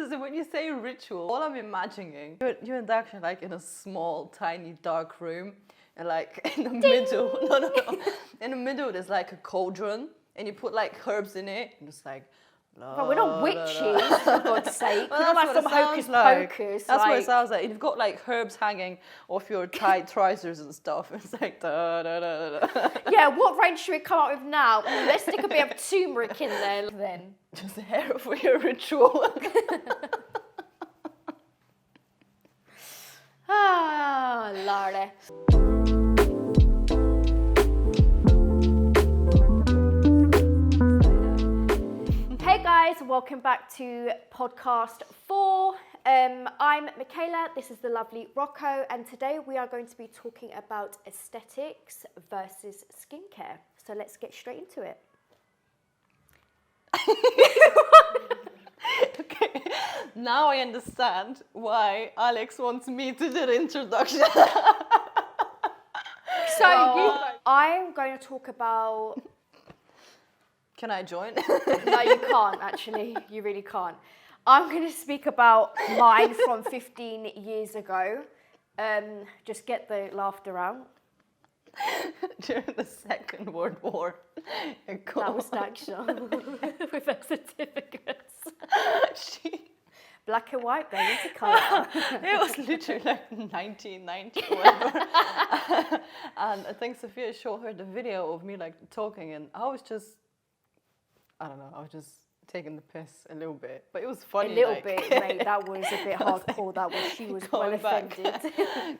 Because when you say ritual, all I'm imagining, you're in actually like in a small, tiny, dark room, and like in the middle, no. In the middle, there's like a cauldron, and you put like herbs in it, and it's like, But we're not witches, for God's sake. well, we're not like that's some what it hocus sounds like. pocus. That's like, what it sounds like. You've got like herbs hanging off your tight trousers and stuff. It's like da da da da. Yeah, what range should we come up with now? Let's stick a bit of turmeric in there then. Just hair for your ritual. Ah, Lordy. Hey guys, welcome back to podcast 4. I'm Michela, this is the lovely Rocco, and today we are going to be talking about aesthetics versus skincare. So let's get straight into it. Okay, now I understand why Alex wants me to do the introduction. I'm going to talk about... Can I join? No, you can't actually, you really can't. I'm going to speak about mine from 15 years ago. Just get the laughter out. During the Second World War. That was Daksha with her certificates. Black and white, they need to colour. It was literally like 1990 or whatever. And I think Sophia showed her the video of me like talking, and I was just, I don't know, I was just taking the piss a little bit, but it was funny. A little like, bit, mate. That was a bit hardcore. That was. She was well offended.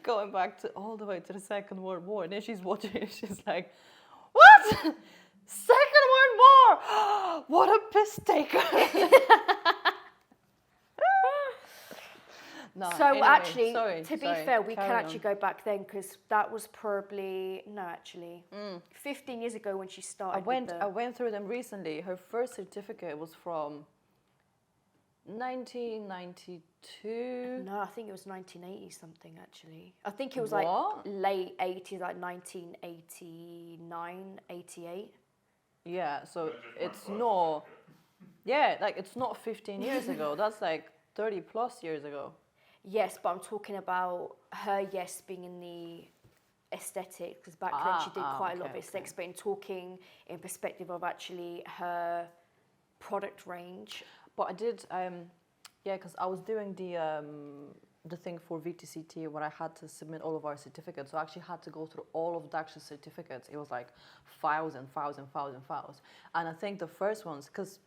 Going back to all the way to the Second World War, and then she's watching it. She's like, "What? Second World War? What a piss taker!" No, So anyway, actually, sorry, to be fair, we can carry actually on. go back then because that was probably 15 years ago when she started. I went through them recently. Her first certificate was from 1992. No, I think it was 1980 something actually. I think it was What? like late 80s, like 1989, 88. Yeah, so it's not. Yeah, like it's not 15 years ago. That's like 30 plus years ago. Yes, but I'm talking about her, yes, being in the aesthetics, because back then she did quite a lot of aesthetics, but in talking in perspective of actually her product range. But I did, because I was doing the thing for VTCT where I had to submit all of our certificates. So I actually had to go through all of Daksha's certificates. It was like files. And I think the first ones, because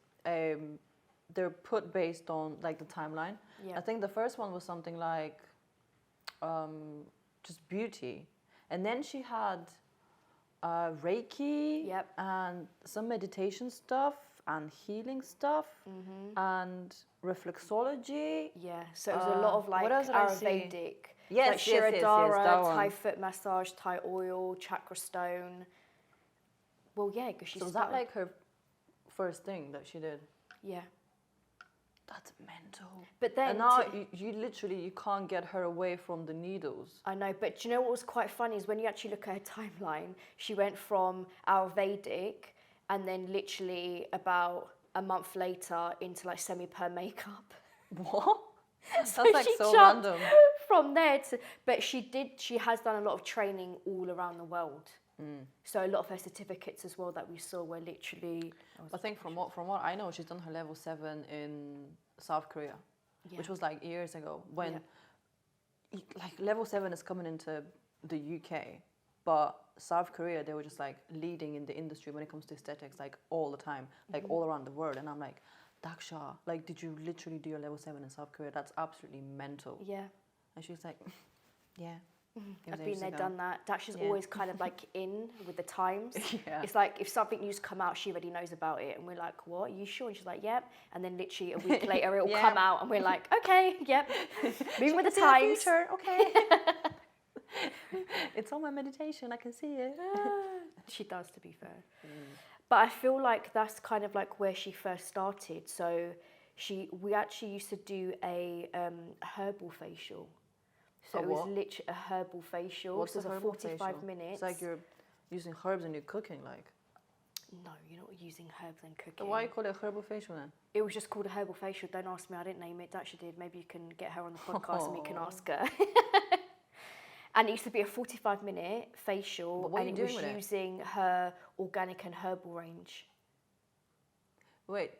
they're put based on like the timeline. Yeah. I think the first one was something like just beauty, and then she had Reiki, and some meditation stuff and healing stuff, and reflexology. Yeah, so it was a lot of like what else did I see? Ayurvedic. Yes, like yes, Shirodhara, that Thai one. foot massage, Thai oil, chakra stone. Well, yeah, because she So was started. that like her first thing that she did? Yeah. That's mental. But then and now you literally you can't get her away from the needles. I know, but do you know what was quite funny is when you actually look at her timeline, she went from Ayurvedic and then literally about a month later into like semi-perm makeup. What? That's So like she so jumped random. from there to, but she has done a lot of training all around the world. So a lot of her certificates as well that we saw were literally. I think from what I know, she's done her level 7 in South Korea, which was like years ago. When like level 7 is coming into the UK, but South Korea they were just like leading in the industry when it comes to aesthetics, like all the time, like all around the world. And I'm like, Daksha, like did you literally do your level 7 in South Korea? That's absolutely mental. Yeah. And she's like, yeah. I've been there, done that. Daksha's always kind of like in with the times. Yeah. It's like if something new's come out, she already knows about it. And we're like, what? Are you sure? And she's like, yep. And then literally a week later, it'll come out. And we're like, okay, yep. Moving with the times. Future, okay. It's on my meditation. I can see it. She does, to be fair. But I feel like that's kind of like where she first started. So we actually used to do a herbal facial. So it was literally a herbal facial. What's so it was a a herbal 45 facial? minutes. It's like you're using herbs and you're cooking, like. No, you're not using herbs and cooking. Why you call it herbal facial then? It was just called a herbal facial. Don't ask me. I didn't name it. Daksha did. Maybe you can get her on the podcast and we can ask her. And it used to be a 45-minute facial, and it was using her organic and herbal range. Wait,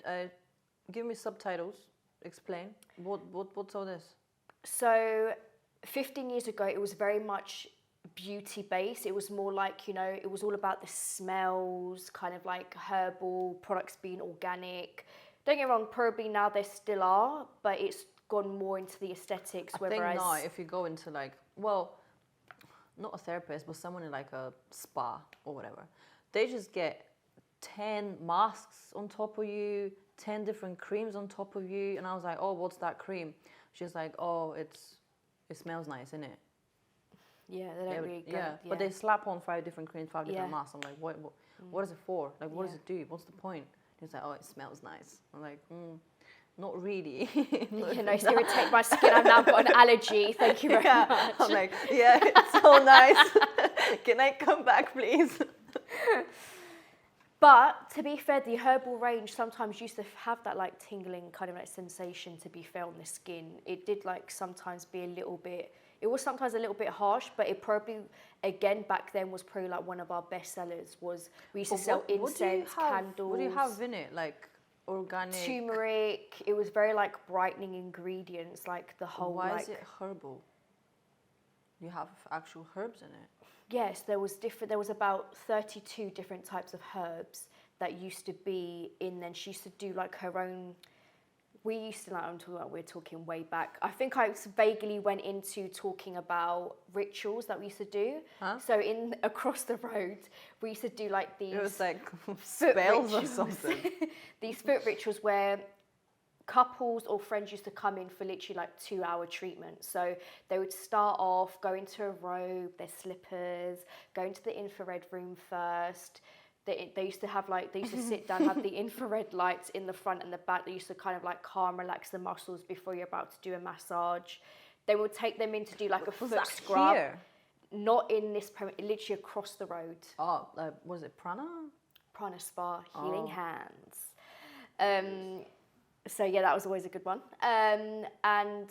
give me subtitles. Explain. What's all this? So 15 years ago, it was very much beauty based. It was more like, you know, it was all about the smells, kind of like herbal products being organic. Don't get me wrong, probably now there still are, but it's gone more into the aesthetics. I think now if you go into like, well, not a therapist, but someone in like a spa or whatever, they just get 10 masks on top of you, 10 different creams on top of you. And I was like, oh, what's that cream? She's like, oh, it smells nice, innit? Yeah, they don't really go. Yeah, but they slap on 5 different creams, 5 different masks. I'm like, what is it for? Like, what does it do? What's the point? He's like, oh, it smells nice. I'm like, not really. You know, it's irritated my skin. I've now got an allergy. Thank you very much. I'm like, yeah, it's so nice. Can I come back, please? But to be fair, the herbal range sometimes used to have that like tingling kind of like sensation to be felt on the skin. It did like sometimes be a little bit, it was sometimes a little bit harsh, but it probably, again, back then was probably like one of our best sellers. Was we used to sell incense, candles. What do you have in it? Like organic? Turmeric. It was very like brightening ingredients, like the whole Why is it herbal? You have actual herbs in it? Yes, there was about 32 different types of herbs that used to be in. Then she used to do like her own. We're talking way back. I think I vaguely went into talking about rituals that we used to do. Huh? So across the road, we used to do like these. It was like spells or something. These foot rituals where couples or friends used to come in for literally like 2-hour treatment. So they would start off, go into a robe, their slippers, go into the infrared room first. They used to have like, they used to sit down, have the infrared lights in the front and the back. They used to kind of like calm, relax the muscles before you're about to do a massage. They would take them in to do like a foot scrub. Here? Not in this, literally across the road. Oh, was it Prana? Prana Spa, Healing Hands. So yeah, that was always a good one. And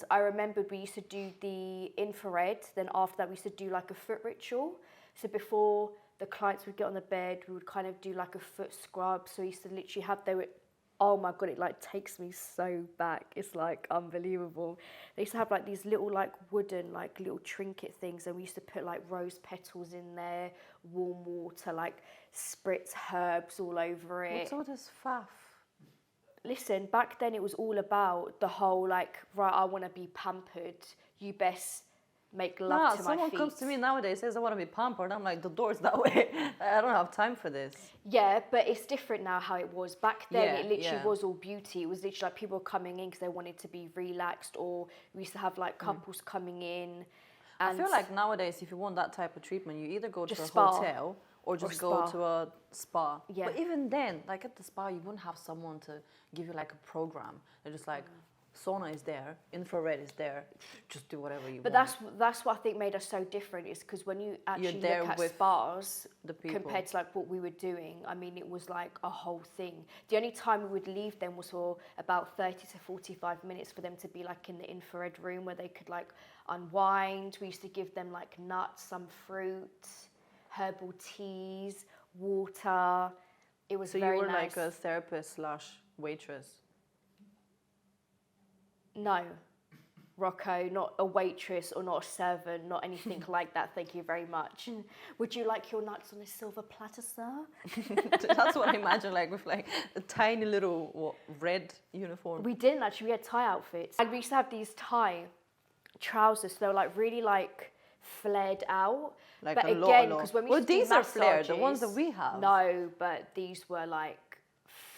I remembered we used to do the infrared. Then after that, we used to do like a foot ritual. So before the clients would get on the bed, we would kind of do like a foot scrub. So we used to literally have, oh my God, it like takes me so back. It's like unbelievable. They used to have like these little like wooden like little trinket things, and we used to put like rose petals in there, warm water, like spritz herbs all over it. What's all this faff? Listen, back then it was all about the whole like, right, I want to be pampered. You best make love to my feet. Someone comes to me nowadays, says I want to be pampered. I'm like, the door's that way. I don't have time for this. Yeah, but it's different now how it was. Back then, it literally was all beauty. It was literally like people coming in because they wanted to be relaxed, or we used to have like couples coming in. And I feel like nowadays, if you want that type of treatment, you either go to a hotel or just go to a spa. Yeah. But even then, like at the spa, you wouldn't have someone to give you like a program. They're just like, sauna is there, infrared is there, just do whatever you want. But that's what I think made us so different, is because when you actually look at spas compared to like what we were doing, I mean, it was like a whole thing. The only time we would leave them was for about 30 to 45 minutes for them to be like in the infrared room where they could like unwind. We used to give them like nuts, some fruit, herbal teas, water. It was very nice. So you were like a therapist / waitress? No, Rocco, not a waitress or not a servant, not anything like that. Thank you very much. Would you like your nuts on a silver platter, sir? That's what I imagine, like with like a tiny little red uniform. We didn't actually. We had tie outfits, and we used to have these tie trousers. So they were like really like flared out. Like but again, because when we used to do these are flared. The ones that we have. No, but these were like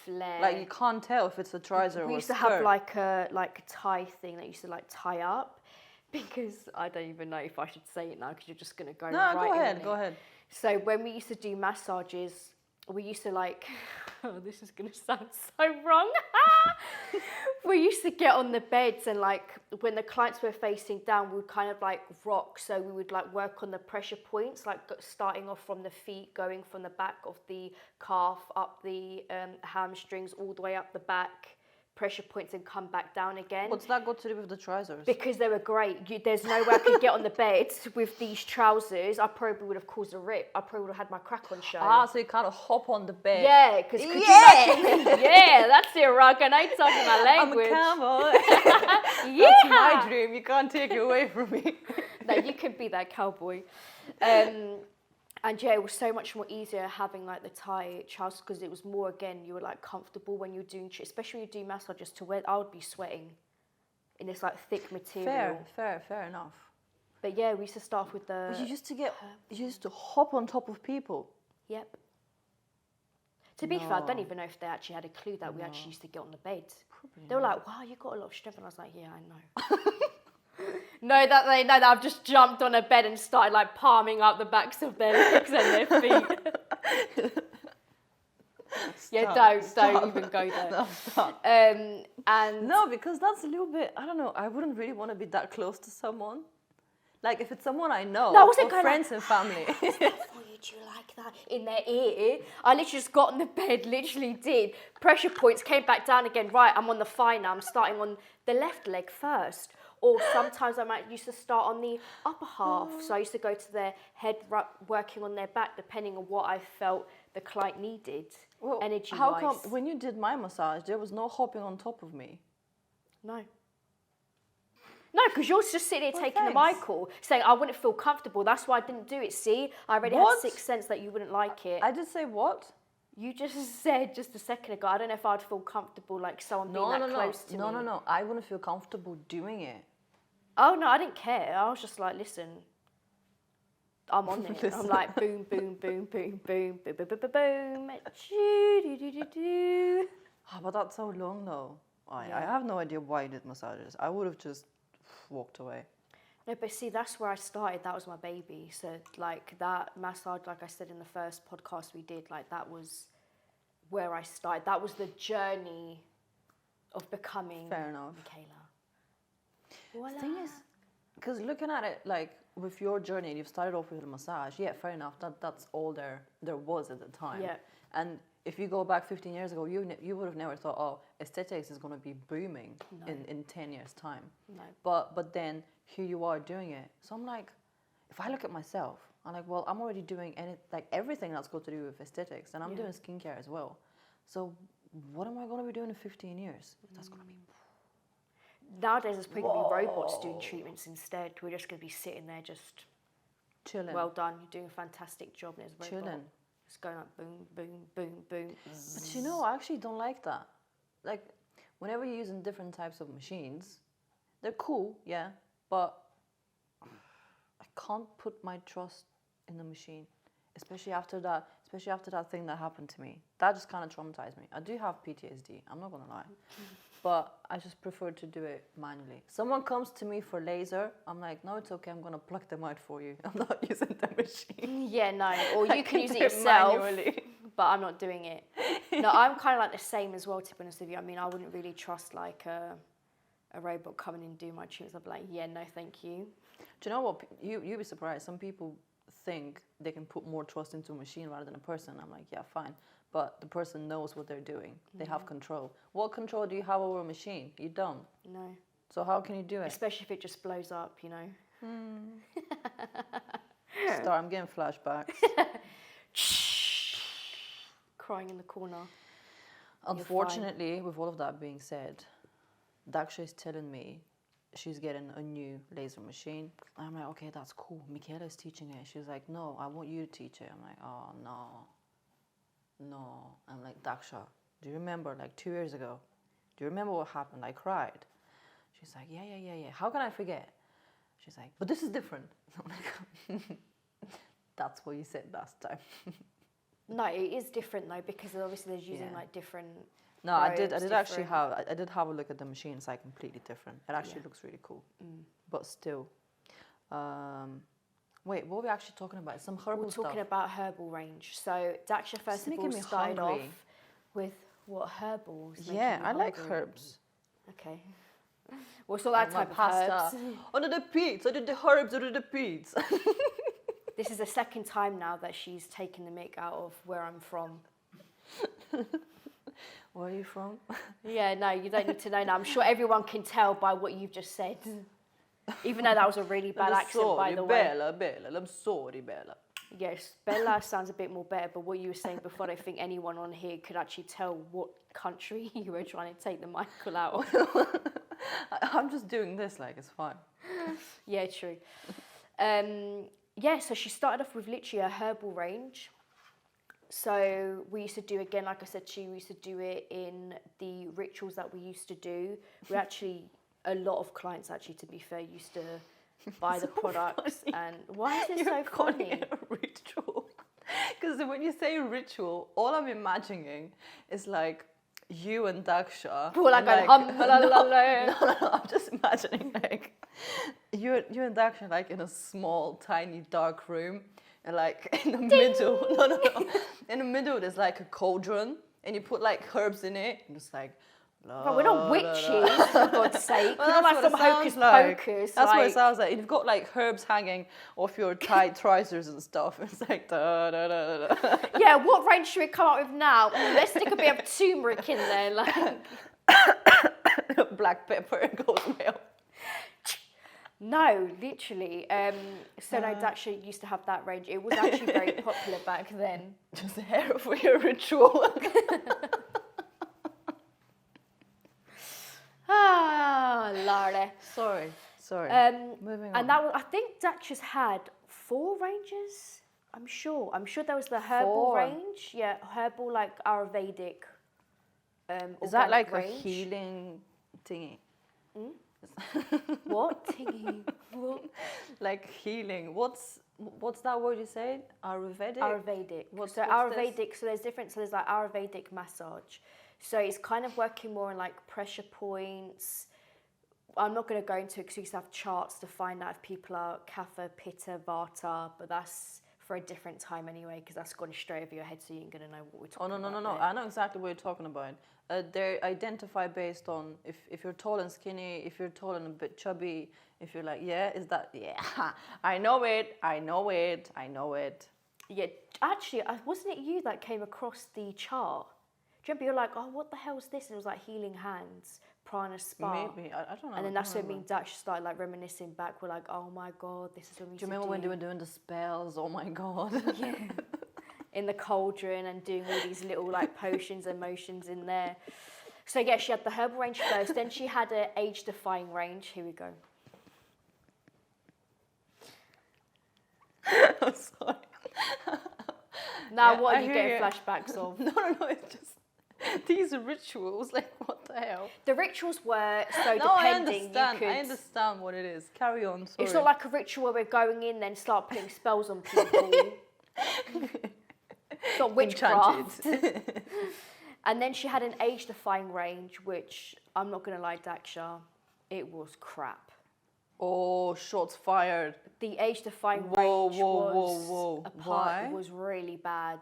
flare. Like you can't tell if it's a trouser or a skirt. We used to have like a tie thing that used to like tie up, because I don't even know if I should say it now because you're just gonna go. No, go ahead. So when we used to do massages, we used to like, oh, this is going to sound so wrong. We used to get on the beds and like when the clients were facing down, we would kind of like rock. So we would like work on the pressure points, like starting off from the feet, going from the back of the calf, up the hamstrings, all the way up the back, pressure points and come back down again. What's that got to do with the trousers? Because they were great. There's no way I could get on the bed with these trousers. I probably would have caused a rip. I probably would have had my crack on show. Ah, so you kind of hop on the bed. Yeah, because could you imagine? Yeah, that's it, Rocco. And I ain't talking my language. I'm a camel. Yeah. That's my dream. You can't take it away from me. No, you could be that cowboy. And yeah, it was so much more easier having like the tight trousers because it was more, again, you were like comfortable when you're doing, especially when you do massages to wear. I would be sweating in this like thick material. Fair enough. But yeah, we used to start off with the... You used to hop on top of people. Yep. To be fair, I don't even know if they actually had a clue that we actually used to get on the bed. Probably they were like, wow, you got a lot of strength. And I was like, yeah, I know. No, that they know that I've just jumped on a bed and started like palming up the backs of their legs and their feet. Yeah, don't even go there. No, stop. And No, because that's a little bit, I don't know, I wouldn't really want to be that close to someone. Like if it's someone I know, No, I wasn't or going friends and family. Oh, do you like that? In their ear. I literally just got on the bed, literally did. Pressure points, came back down again. Right, I'm on the thigh now. I'm starting on the left leg first. Or sometimes I might used to start on the upper half. So I used to go to their head, working on their back, depending on what I felt the client needed, energy-wise. How come when you did my massage, there was no hopping on top of me? No. No, because you're just sitting there taking the mic call, saying I wouldn't feel comfortable. That's why I didn't do it. See, I already had sixth sense that you wouldn't like it. I did say what? You just said just a second ago, I don't know if I'd feel comfortable like someone being that close to me. No. I wouldn't feel comfortable doing it. Oh, no, I didn't care. I was just like, listen, I'm on it. I'm like, boom, boom, boom, boom, boom, boom, boom, boom, boom, boom. But that's so long though. I have no idea why you did massages. I would have just walked away. No, but see, that's where I started. That was my baby. So, like, that massage, like I said in the first podcast we did, like, that was where I started. That was the journey of becoming Michela. Voila. The thing is, because looking at it, like, with your journey, you've started off with a massage. Yeah, fair enough. That's all there was at the time. Yeah. And if you go back 15 years ago, you would have never thought, oh, aesthetics is going to be booming in 10 years' time. No. But then here you are doing it. So I'm like, if I look at myself, I'm like, well, I'm already doing everything that's got to do with aesthetics, and I'm doing skincare as well. So what am I going to be doing in 15 years? That's going to be... Nowadays, it's probably going to be robots doing treatments instead. We're just going to be sitting there just... chilling. Well done. You're doing a fantastic job. And it's chilling. It's going like boom, boom, boom, boom. But you know, I actually don't like that. Like, whenever you're using different types of machines, they're cool, yeah, but I can't put my trust in the machine, especially after that thing that happened to me. That just kind of traumatized me. I do have PTSD, I'm not gonna lie, but I just prefer to do it manually. Someone comes to me for laser, I'm like, no, it's okay, I'm gonna pluck them out for you. I'm not using the machine. Yeah, no, or you can use it yourself, manually. But I'm not doing it. No, I'm kind of like the same as well, to be honest with you. I mean, I wouldn't really trust like a robot coming in and do my treatments. I'd be like, yeah, no, thank you. Do you know what? You'd be surprised. Some people think they can put more trust into a machine rather than a person. I'm like, yeah, fine. But the person knows what they're doing. They have control. What control do you have over a machine? You don't. No. So how can you do it? Especially if it just blows up, you know. I'm getting flashbacks. Crying in the corner. Unfortunately, with all of that being said, Daksha is telling me she's getting a new laser machine. I'm like, okay, that's cool. Michela is teaching it. She's like, no, I want you to teach it. I'm like, oh, no. I'm like, Daksha, do you remember like 2 years ago? Do you remember what happened? I cried. She's like, yeah. How can I forget? She's like, but this is different. I'm like, that's what you said last time. No, it is different though, because obviously there's using like different... No, I did actually have a look at the machine. It's like completely different. It actually looks really cool. But still, Wait, what are we actually talking about? Some herbal We're stuff. talking about herbal range. So Daksha first of making all me started hungry. off with what herbals? making Yeah, you I like hungry? herbs. Okay. Well, it's not that My type of pasta. herbs. Under the peats, under the herbs, under the peats. This is the second time now that she's taken the mick out of where I'm from. Where are you from? Yeah, no, you don't need to know now. I'm sure everyone can tell by what you've just said. Even though that was a really bad accent, by the way. Bella, I'm sorry, Bella. Yes, Bella sounds a bit more better, but what you were saying before, I don't think anyone on here could actually tell what country you were trying to take the Michael out of. I'm just doing this like it's fine. Yeah, true. Yeah, so she started off with literally a herbal range. So we used to do, again, like I said to you, we used to do it in the rituals that we used to do. We actually, a lot of clients actually, to be fair, used to buy the products. Funny. And why is this You're so calling funny? it a ritual. Because when you say ritual, all I'm imagining is like you and Daksha. Well, like, and no, I'm just imagining like you and Daksha like in a small, tiny, dark room, and like in the middle, in the middle there's like a cauldron, and you put like herbs in it, and it's like. But we're not witches, for God's sake. Well, We're not like some hocus pocus. That's what it sounds like. You've got like herbs hanging off your tight trousers and stuff. It's like da da da da. Yeah, what range should we come up with now? Let's stick a bit of turmeric in there, like. Black pepper goes well. No, literally. So no, Daksha used to have that range. It was actually very popular back then. Just a hair for your ritual. Ah, Lordy. Sorry. Moving on. And that was, I think Daksha's had 4 ranges. I'm sure there was the herbal 4? range. Yeah, herbal like Ayurvedic. Is that like range. a healing thingy? What? Tingy. What? Like healing. What's that word you said? Ayurvedic? Ayurvedic. What's Ayurvedic, this? so there's different, so there's like Ayurvedic massage. So it's kind of working more on like pressure points. I'm not going to go into it because we used to have charts to find out if people are Kapha, Pitta, Vata, but that's for a different time anyway, because that's gone straight over your head, so you ain't going to know what we're talking about. Oh, no. I know exactly what you're talking about. They're identified based on if you're tall and skinny, if you're tall and a bit chubby, if you're like, is that, I know it. Yeah, actually, wasn't it you that came across the chart? Do you remember, you're like, oh, what the hell is this? And it was like healing hands, prana spa. Maybe, I don't know. And then that's when me and Daksha started like reminiscing back. We're like, oh my God, this is when we used to do. Do you remember when they were doing the spells? Oh my God. Yeah. In the cauldron and doing all these little like potions and motions in there. So yeah, she had the herbal range first. Then she had an age-defying range. Here we go. I'm sorry. Now what are I you hear getting flashbacks of? No, it's just these rituals. Like, what the hell? The rituals were so No, I depending. understand. I understand what it is. Carry on. Sorry. It's not like a ritual where we're going in then start putting spells on people. It's not witchcraft. And then she had an age-defying range, which I'm not going to lie, Daksha, it was crap. Oh, shots fired. The age-defying range was really bad.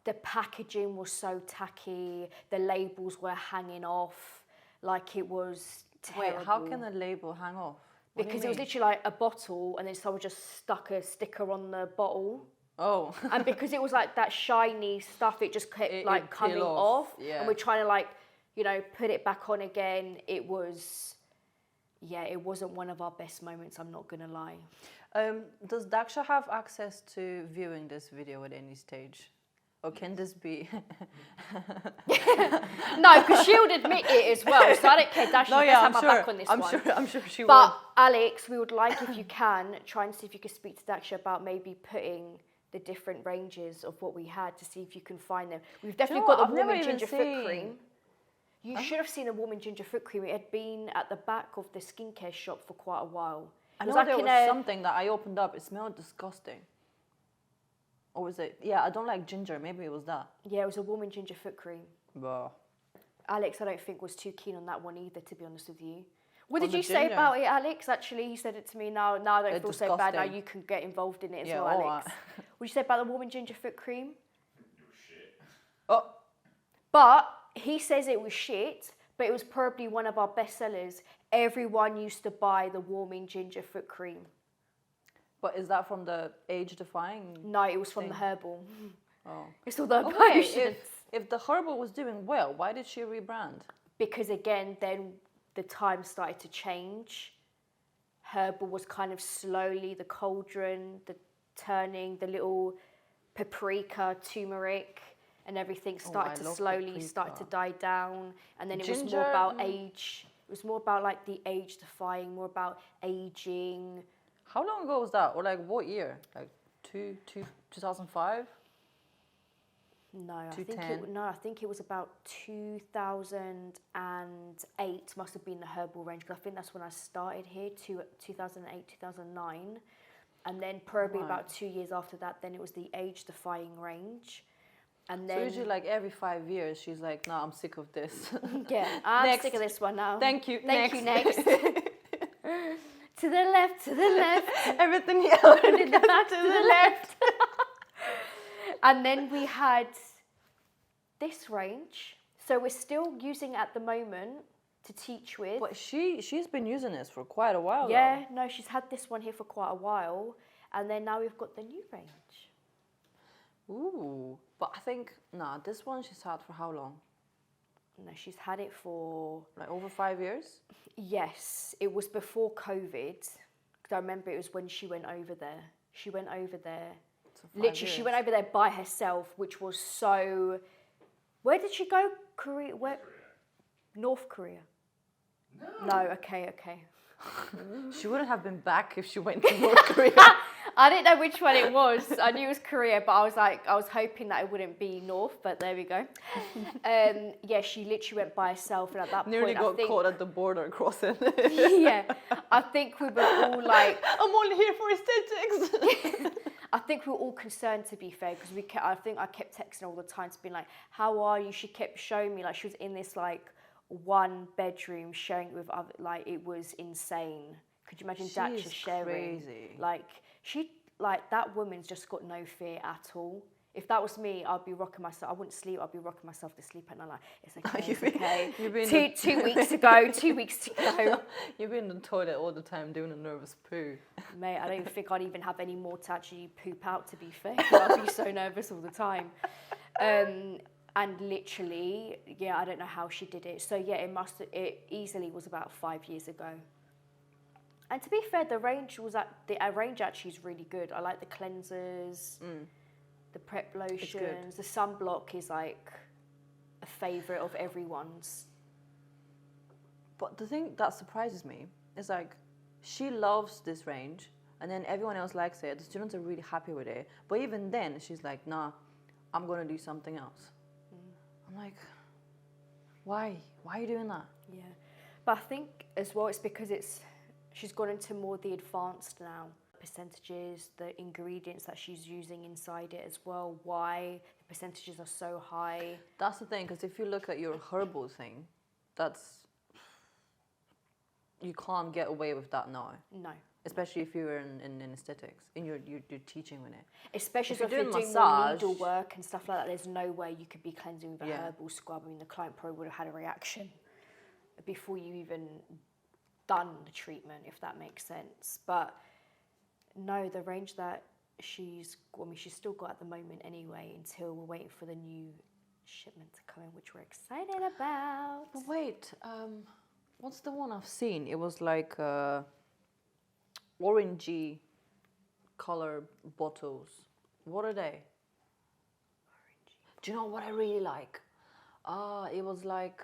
The packaging was so tacky. The labels were hanging off. Like, it was terrible. Wait, how can the label hang off? Because it was literally like a bottle and then someone just stuck a sticker on the bottle. Oh. And because it was like that shiny stuff, it just kept coming off. Yeah. And we're trying to put it back on again. It wasn't one of our best moments, I'm not going to lie. Does Daksha have access to viewing this video at any stage? Or can this be... No, because she would admit it as well, so I don't care. Daksha, let's have my back on this one. I'm sure she But would. Alex, we would like, if you can, try and see if you could speak to Daksha about maybe putting the different ranges of what we had to see if you can find them. We've definitely got the warming ginger foot cream. You should have seen the warming ginger foot cream. It had been at the back of the skincare shop for quite a while. I know there was something that I opened up. It smelled disgusting. Or was it? Yeah, I don't like ginger. Maybe it was that. Yeah, it was a warming ginger foot cream. Bah. Alex, I don't think was too keen on that one either, to be honest with you. What did the you say ginger. about it, Alex? Actually, he said it to me. Now I don't feel so bad. Now disgusting. you can get involved in it as Yeah, well, all Alex. right. What did you say about the warming ginger foot cream? It was shit. Oh, But he says it was shit, but it was probably one of our best sellers. Everyone used to buy the warming ginger foot cream. but is that from the age-defying? No, it was from thing? the herbal. Oh. It's all the Oh, wait, potions. if the herbal was doing well, why did she rebrand? Because again, then the time started to change. Herbal was kind of slowly, the cauldron, the turning, the little paprika, turmeric, and everything started to love slowly start to paprika. die down. And then it was Ginger, more about age. It was more about like the age defying, more about aging. How long ago was that? Or like what year? Like 2005? No, I think 210. I think it was about 2008. Must have been the herbal range because I think that's when I started here. 2008, 2009, and then probably Right. about 2 years after that, then it was the age-defying range, and So then usually like every 5 years, she's like, nah, I'm sick of this. yeah, I'm Next. sick of this one now. Thank you, Thank you. next. Next. To the left. To the left. Everything And in the back to the left. And then we had this range. So we're still using it at the moment to teach with. But she's been using this for quite a while. Yeah, no, she's had this one here for quite a while. And then now we've got the new range. Ooh. But I think, nah, this one she's had for how long? No, she's had it for, Like over 5 years? yes, it was before COVID. Because I remember it was when she went over there. She went over there. So 5 Literally, she years. went over there by herself, which was so... Where did she go? Korea? Where? North Korea. No, okay. She wouldn't have been back if she went to North Korea. I didn't know which one it was. I knew it was Korea, but I was hoping that it wouldn't be North, but there we go. Yeah, she literally went by herself, and at that Nearly point, got I think, caught at the border crossing. yeah, I think we were all like, I'm only here for aesthetics. I think we were all concerned, to be fair, because I think I kept texting her all the time to be like, how are you? She kept showing me, like, she was in this, like, one bedroom sharing it with other, like, it was insane. Could you imagine Dacha She's sharing? crazy. Like, that woman's just got no fear at all. If that was me, I'd be rocking myself. I wouldn't sleep. I'd be rocking myself to sleep at night. Like, it's okay, it's okay. you've been 2 weeks ago, 2 weeks to go. You've been in the toilet all the time doing a nervous poo. Mate, I don't think I'd even have any more to actually poop out, to be fair. I'd be so nervous all the time. And literally, yeah, I don't know how she did it. So yeah, it easily was about 5 years ago. And to be fair, the range actually is really good. I like the cleansers, the prep lotions, the sunblock is like a favourite of everyone's. But the thing that surprises me is like, she loves this range, and then everyone else likes it. The students are really happy with it. But even then, she's like, nah, I'm gonna do something else. I'm like, why? Why are you doing that? Yeah, but I think as well it's because she's gone into more the advanced now. Percentages, the ingredients that she's using inside it as well, why the percentages are so high. That's the thing, because if you look at your herbal thing, you can't get away with that now. No. Especially if you're in aesthetics, and you're teaching with it. Especially if you're doing massage, more needlework and stuff like that, there's no way you could be cleansing with a Yeah. herbal scrub. I mean, the client probably would have had a reaction before you even done the treatment, if that makes sense. But no, the range that she's still got at the moment anyway, until we're waiting for the new shipment to come in, which we're excited about. But wait, what's the one I've seen? It was like orangey color bottles. What are they? Do you know what I really like? It was like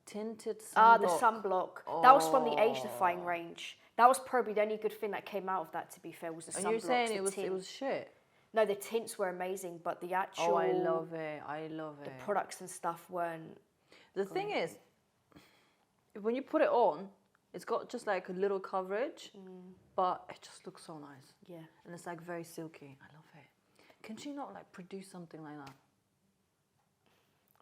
tinted sunblock. The sunblock. That was from the age-defying range. That was probably the only good thing that came out of that, to be fair, was the sunblock. And you're saying it was shit? No, the tints were amazing, but the actual... Oh, I love it. I love it. The products and stuff weren't... The thing is, when you put it on, it's got just like a little coverage, but it just looks so nice. Yeah. And it's like very silky. I love it. Can she not like produce something like that?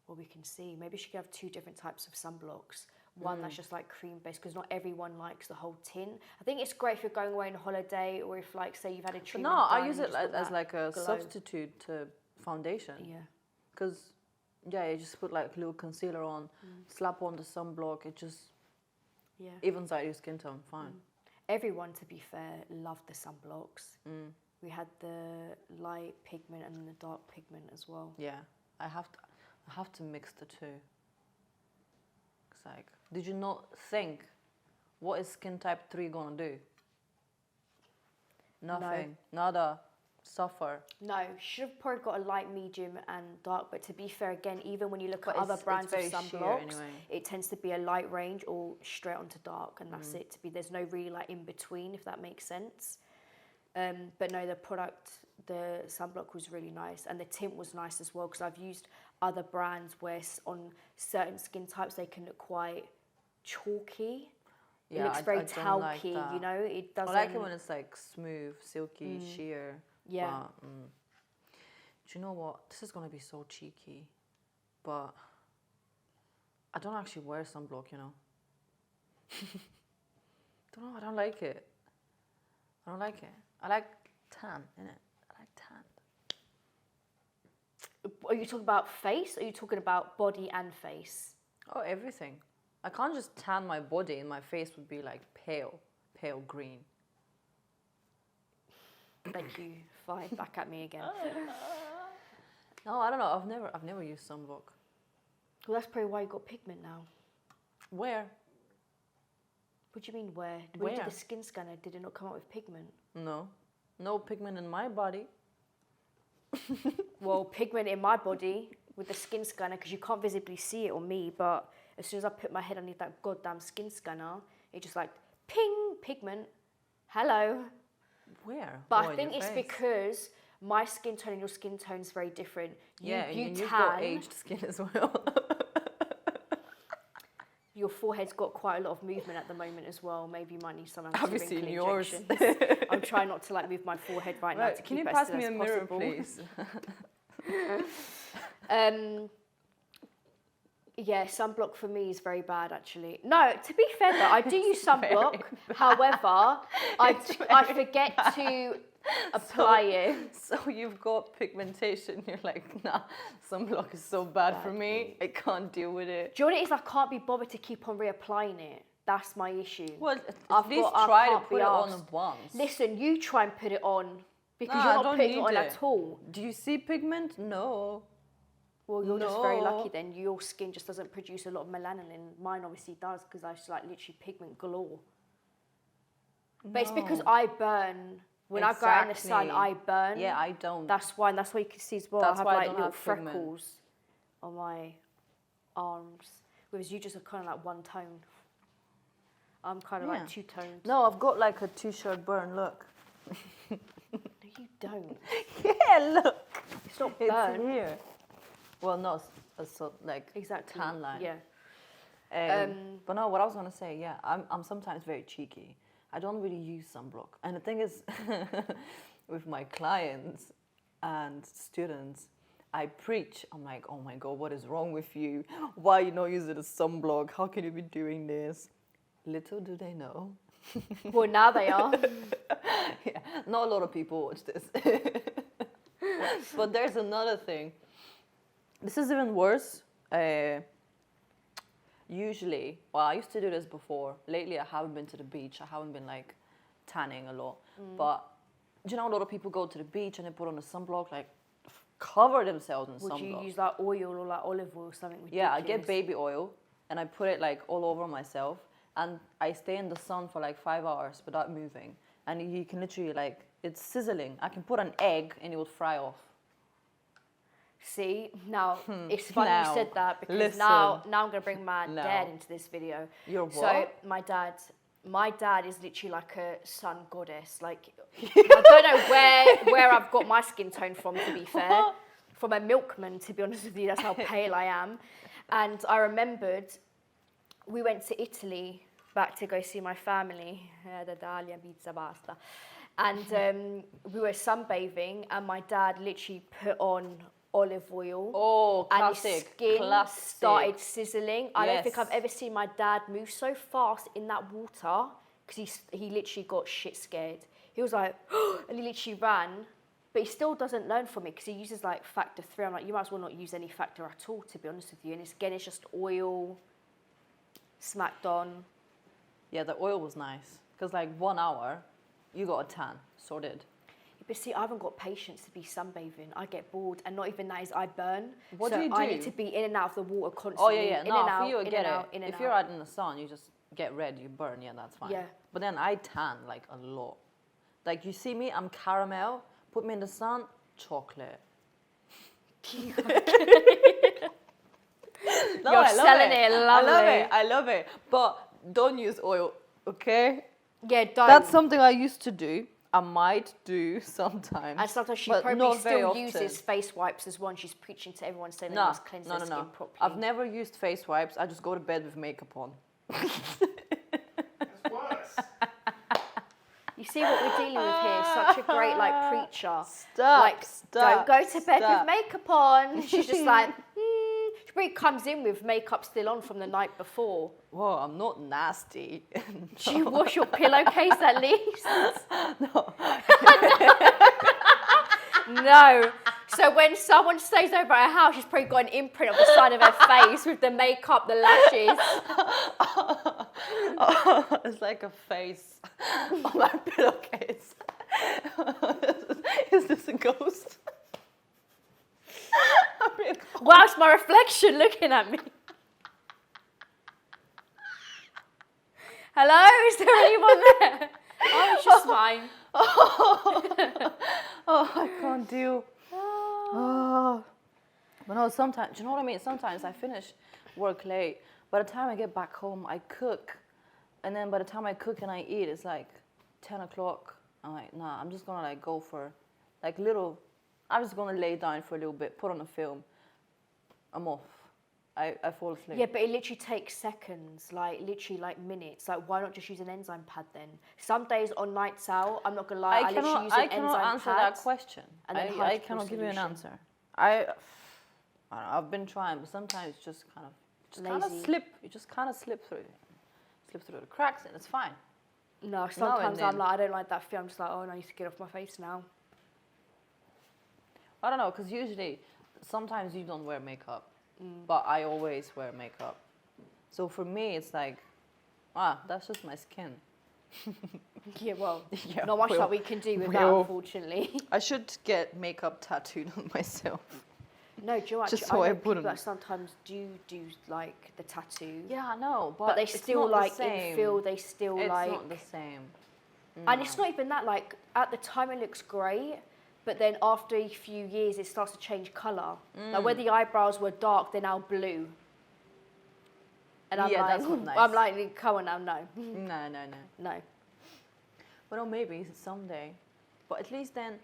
Well, we can see. Maybe she could have 2 different types of sunblocks. one that's just like cream based, because not everyone likes the whole tint. I think it's great if you're going away on holiday, or if like say you've had a treatment. No, done, I use you it just got as that like a glow. substitute to foundation. Yeah. Because, yeah, you just put like a little concealer on, slap on the sunblock, it just evens out your skin tone, fine. Everyone, to be fair, loved the sunblocks. We had the light pigment and the dark pigment as well. Yeah, I have to mix the two. It's like, did you not think, what is skin type 3 gonna do? Nothing. Nada. Suffer. No, should have probably got a light, medium and dark, but to be fair, again, even when you look at other brands of sunblocks, anyway. It tends to be a light range or straight onto dark, and that's it. There's no really like in between, if that makes sense. But no, the sunblock was really nice, and the tint was nice as well, because I've used other brands where on certain skin types they can look quite chalky. Yeah, it looks very I don't talky, like that. you know. It doesn't. I like it when it's like smooth, silky, sheer. Yeah. But, do you know what? This is gonna be so cheeky, but I don't actually wear sunblock, you know. Don't know. I don't like it. I don't like it. I like tan, innit? I like tan. Are you talking about face? Or are you talking about body and face? Oh, everything. I can't just tan my body and my face would be like pale green. Thank you. Fine, back at me again. No, I don't know. I've never used sunblock. Well, that's probably why you got pigment now. Where? What do you mean where? When you did Where? the skin scanner, did it not come up with pigment? No pigment in my body. Well, pigment in my body with the skin scanner, because you can't visibly see it on me, but as soon as I put my head underneath that goddamn skin scanner, it just like, ping, pigment. Hello. Where? But I think it's because my skin tone and your skin tone is very different. You you've tan. got aged skin as well. Your forehead's got quite a lot of movement at the moment as well. Maybe you might need some Have you seen yours? injections. I'm trying not to like move my forehead now to keep can you it pass as me still a as mirror, possible. please? Yeah, sunblock for me is very bad actually. No, to be fair though, I do use sunblock. However, I forget to apply it. So you've got pigmentation. You're like, nah, sunblock is so bad for me. I can't deal with it. Do you know what it is? I can't be bothered to keep on reapplying it. That's my issue. Well, at least try to put it on once. Listen, you try and put it on, because Nah, you're I not don't putting it need on it. at all. Do you see pigment? No. Well, you're just very lucky then. Your skin just doesn't produce a lot of melanin. Mine obviously does, because I just like literally pigment galore. But it's because I burn. When I go out in the sun, I burn. Yeah, I don't. That's why you can see as well. That's I have why I like don't little have pigment. freckles on my arms. Whereas you just are kind of like one tone. I'm kind of like two toned. No, I've got like a t-shirt burn, look. No, you don't. Yeah, look. It's not It's burn. here. Well, no, it's like Exactly. tan line. Yeah. But no, what I was gonna say, yeah, I'm sometimes very cheeky. I don't really use sunblock, and the thing is, with my clients and students, I preach. I'm like, oh my god, what is wrong with you? Why are you not using a sunblock? How can you be doing this? Little do they know. Well, now they are. Yeah, not a lot of people watch this. But there's another thing. This is even worse. Usually, well, I used to do this before. Lately, I haven't been to the beach. I haven't been like tanning a lot. But do you know, a lot of people go to the beach and they put on a sunblock, like cover themselves in sunblock. Would you use like oil or like olive oil or something ridiculous? Yeah, I get baby oil and I put it like all over myself, and I stay in the sun for like 5 hours without moving. And you can literally like, it's sizzling. I can put an egg and it will fry off. See, now it's funny Now, you said that, because listen. now I'm gonna bring my No. dad into this video. Your what? So my dad is literally like a sun goddess. Like I don't know where I've got my skin tone from, to be fair. What? From a milkman, to be honest with you. That's how pale I am. And I remembered we went to Italy back to go see my family. And we were sunbathing, and my dad literally put on olive oil. Oh, and classic. his skin Classic. started sizzling. I don't think Yes. I've ever seen my dad move so fast in that water because he literally got shit scared. He was like, and he literally ran, but he still doesn't learn from it because he uses like factor 3. I'm like, you might as well not use any factor at all, to be honest with you. And it's just oil smacked on. Yeah, the oil was nice because like 1 hour, you got a tan sorted. But see, I haven't got patience to be sunbathing. I get bored, and not even that is I burn. What so do you do? I need to be in and out of the water Oh constantly. yeah. In No, and out, for you I in get and it. out, in and If you're out. out in the sun, you just get red, you burn. Yeah, that's fine. Yeah. But then I tan like a lot. Like you see me, I'm caramel. Put me in the sun, chocolate. No, You're I love selling it, lovely. I love it. But don't use oil, okay? Yeah, don't. That's something I used to do. I might do sometimes. And sometimes she but probably not very still often. uses face wipes as one. She's preaching to everyone saying they No, must cleanse their skin properly. I've never used face wipes. I just go to bed with makeup on. That's worse. You see what we're dealing with here? Such a great like preacher. Stop, Don't go to bed with makeup on. She's just like, She probably comes in with makeup still on from the night before. Whoa, I'm not nasty. Do you wash your pillowcase at least? No. No. So when someone stays over at her house, she's probably got an imprint of the side of her face with the makeup, the lashes. Oh, it's like a face on my pillowcase. Is this a ghost? Wow, it's my reflection looking at me. Hello, is there anyone there? Oh, it's just mine. Oh, I can't deal. Oh. But no, sometimes, do you know what I mean? Sometimes I finish work late. By the time I get back home, I cook. And then by the time I cook and I eat, it's like 10 o'clock. I'm like, nah, I'm just gonna like go for like I'm just gonna lay down for a little bit, put on a film. I'm off. I fall asleep. Yeah, but it literally takes seconds, like literally like minutes. Like, why not just use an enzyme pad then? Some days on nights out, I'm not gonna lie, I literally use an enzyme pad. I cannot answer that question. And then I cannot give you an answer. I don't know, I've been trying, but sometimes it's just kind of slip. You just kind of slip through the cracks, and it's fine. No, sometimes I'm like, I don't like that feel. I'm just like, oh, no, I need to get off my face now. I don't know, because usually, sometimes you don't wear makeup, but I always wear makeup. So for me, it's like, that's just my skin. Yeah, well, Yeah, not much that we can do with that, unfortunately. I should get makeup tattooed on myself. No, do you know, Just actually, so I I know people wouldn't. that sometimes do like the tattoo. Yeah, I know, But they it's still not the like same. infill, they still It's like... not the same. And it's not even that, like, at the time it looks great, but then after a few years it starts to change colour. Like, where the eyebrows were dark, they're now blue. And I'm Yeah, like, that's not nice. I'm like, come on now, no. No. No. Well, maybe someday. But at least then,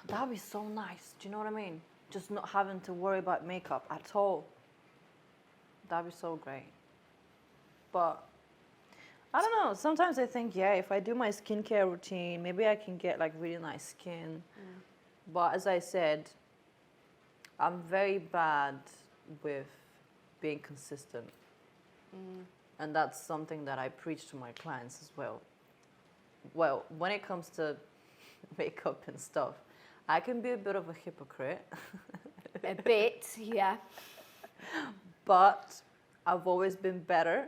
that would be so nice. Do you know what I mean? Just not having to worry about makeup at all. That would be so great. But I don't know. Sometimes I think, yeah, if I do my skincare routine, maybe I can get like really nice skin. But as I said, I'm very bad with being consistent. And that's something that I preach to my clients as well. Well, when it comes to makeup and stuff, I can be a bit of a hypocrite. A bit, yeah. But I've always been better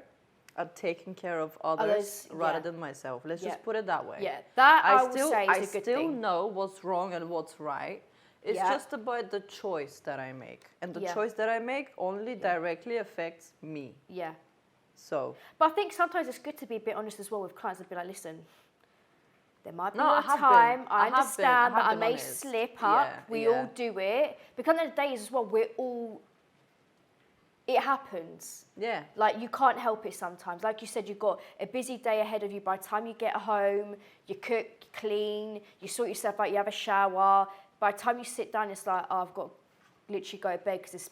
at taking care of others rather than myself. Let's just put it that way. Yeah, that I will say is a good I still thing. know what's wrong and what's right. It's just about the choice that I make. And the choice that I make only directly affects me. Yeah. So. But I think sometimes it's good to be a bit honest as well with clients and be like, listen, there might be I a have time, been. I I have understand been. I that I have been may honest. slip up, Yeah, we yeah. all do it. Because at the end of the day as well, it happens. Yeah. Like, you can't help it sometimes. Like you said, you've got a busy day ahead of you. By the time you get home, you cook, you clean, you sort yourself out, you have a shower. By the time you sit down, it's like, oh, I've got to literally go to bed because it's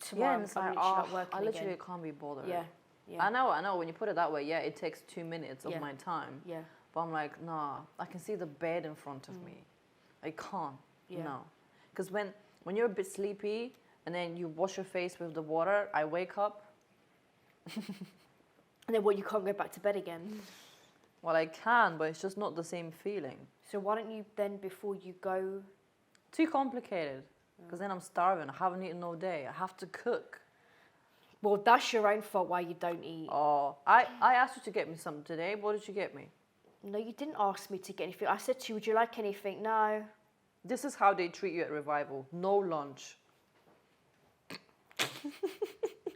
tomorrow. And it's I'm like, literally not working I literally again. can't be bothered. Yeah. Yeah. I know. When you put it that way, yeah, it takes 2 minutes of my time. Yeah. But I'm like, nah, I can see the bed in front of me. I can't, you know. Because when when you're a bit sleepy and then you wash your face with the water, I wake up. And then what, you can't go back to bed again? Well, I can, but it's just not the same feeling. So why don't you then, before you go... Too complicated. Because then I'm starving. I haven't eaten all day. I have to cook. Well, that's your own fault why you don't eat. Oh, I asked you to get me some today. What did you get me? No, you didn't ask me to get anything. I said to you, would you like anything? No. This is how they treat you at Revival. No lunch.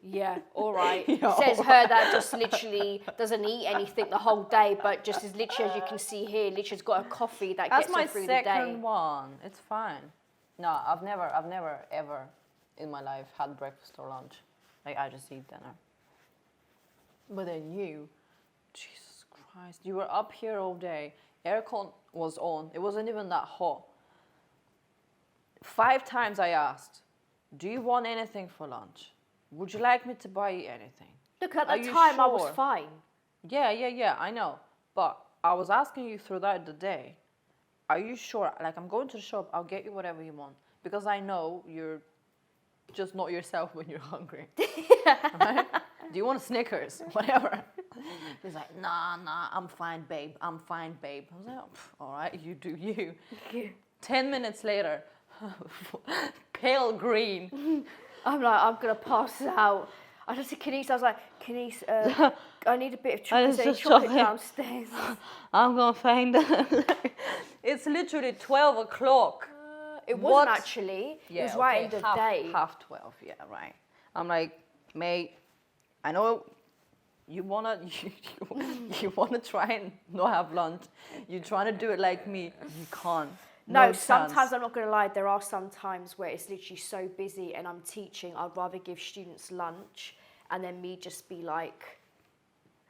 Yeah, all right. Yeah, Says all her that just literally doesn't eat anything the whole day, but just as literally as you can see here, literally has got a coffee that That's gets my her through the day. second one. It's fine. No, I've never ever in my life had breakfast or lunch. Like I just eat dinner. But then you, Jesus Christ, you were up here all day. Aircon was on. It wasn't even that hot. 5 times I asked, do you want anything for lunch? Would you like me to buy you anything? Look, at Are the you time I was sure? fine. Yeah, I know. But I was asking you throughout the day, are you sure? Like, I'm going to the shop, I'll get you whatever you want. Because I know you're just not yourself when you're hungry. Right? Do you want a Snickers? Whatever. He's like, nah, I'm fine, babe. I'm fine, babe. I was like, oh, all right, you do you. 10 minutes later, pale green. I'm like, I'm going to pass out. I just said, Kenise, I was like, Kenise, I need a bit of chocolate. It's Is there any just chocolate chocolate. downstairs? I'm going to find it. It's literally 12 o'clock. It What? wasn't actually. Yeah, it was right okay, end of half, day. half 12, yeah, right. I'm like, mate, I know you wanna you wanna try and not have lunch. You're trying to do it like me. You can't. No, chance. sometimes I'm not going to lie, there are some times where it's literally so busy and I'm teaching, I'd rather give students lunch and then me just be like,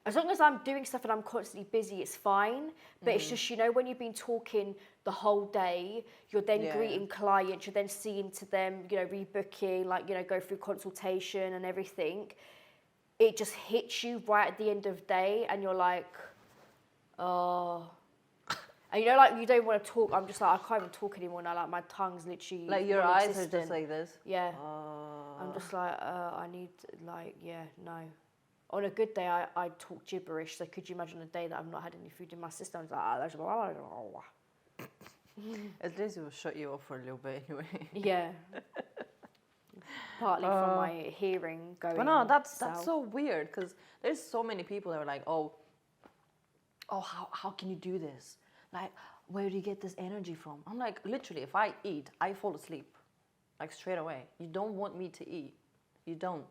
as long as I'm doing stuff and I'm constantly busy, it's fine. But it's just, you know, when you've been talking the whole day, you're then greeting clients, you're then seeing to them, you know, rebooking, like, you know, go through consultation and everything. It just hits you right at the end of the day and you're like, oh... And you know, like, you don't want to talk. I'm just like, I can't even talk anymore now. Like, my tongue's literally Like your eyes are non-existent. just like this. Yeah. I'm just like, I need, like, yeah, no. On a good day, I talk gibberish. So could you imagine a day that I've not had any food in my system? I'm just like, At least it will shut you off for a little bit anyway. yeah. Partly from my hearing going. But no, that's south. so weird because there's so many people that are like, oh, how can you do this? Like, where do you get this energy from? I'm like, literally, if I eat, I fall asleep, like straight away. You don't want me to eat. You don't.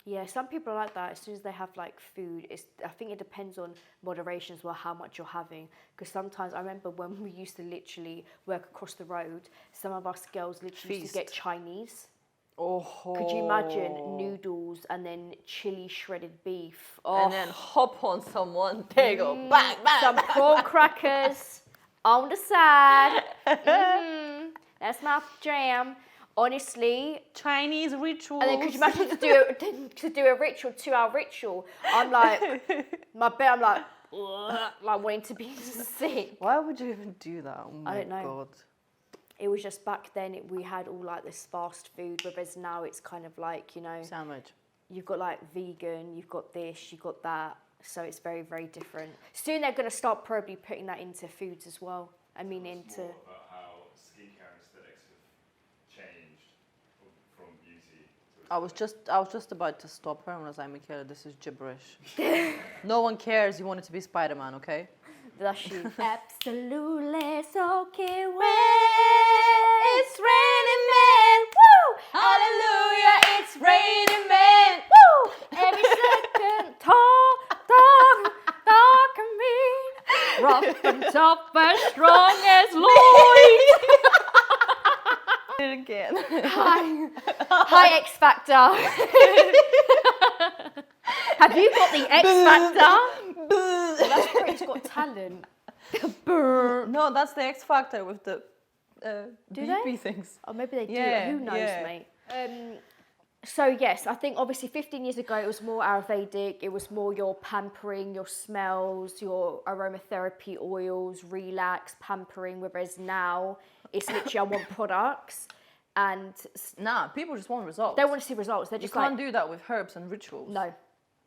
Yeah, some people are like that. As soon as they have like food, I think it depends on moderation as well, how much you're having. Because sometimes I remember when we used to literally work across the road, some of us girls literally used to get Chinese. Oh. Could you imagine noodles and then chili shredded beef? Oh. And then hop on someone. There you go. Bang, bang. Some prawn crackers on the side. That's my jam. Honestly, Chinese rituals. and then could you imagine to do a ritual, 2-hour ritual? I'm like, my bed, I'm like wanting to be sick. Why would you even do that? Oh my I don't know. God. It was just back then, we had all like this fast food, whereas now it's kind of like, you know, Sandwich. you've got like vegan, you've got this, you've got that. So it's very, very different. Soon they're going to start probably putting that into foods as well. I mean, into... More about how skincare and aesthetics have changed from beauty to I was just about to stop her and I was like, Michela, this is gibberish. No one cares. You want it to be Spider-Man, okay? That's you. Absolutely soaking wet. It's raining men. Woo! Hallelujah! It's raining men. Woo! Every second, dark and mean. Rough and tough, as strong as Lloyd. It again. Hi, X Factor. Have you got the X Factor? Well, that's Britain's Got Talent. No, that's the X Factor with the beepy they? things. Or maybe they do. Yeah, Who knows, yeah. mate? So yes, I think obviously 15 years ago it was more Ayurvedic. It was more your pampering, your smells, your aromatherapy oils, relax, pampering. Whereas now it's literally I want products. And Nah, people just want results. they want to see results. They're You just can't do that with herbs and rituals. no,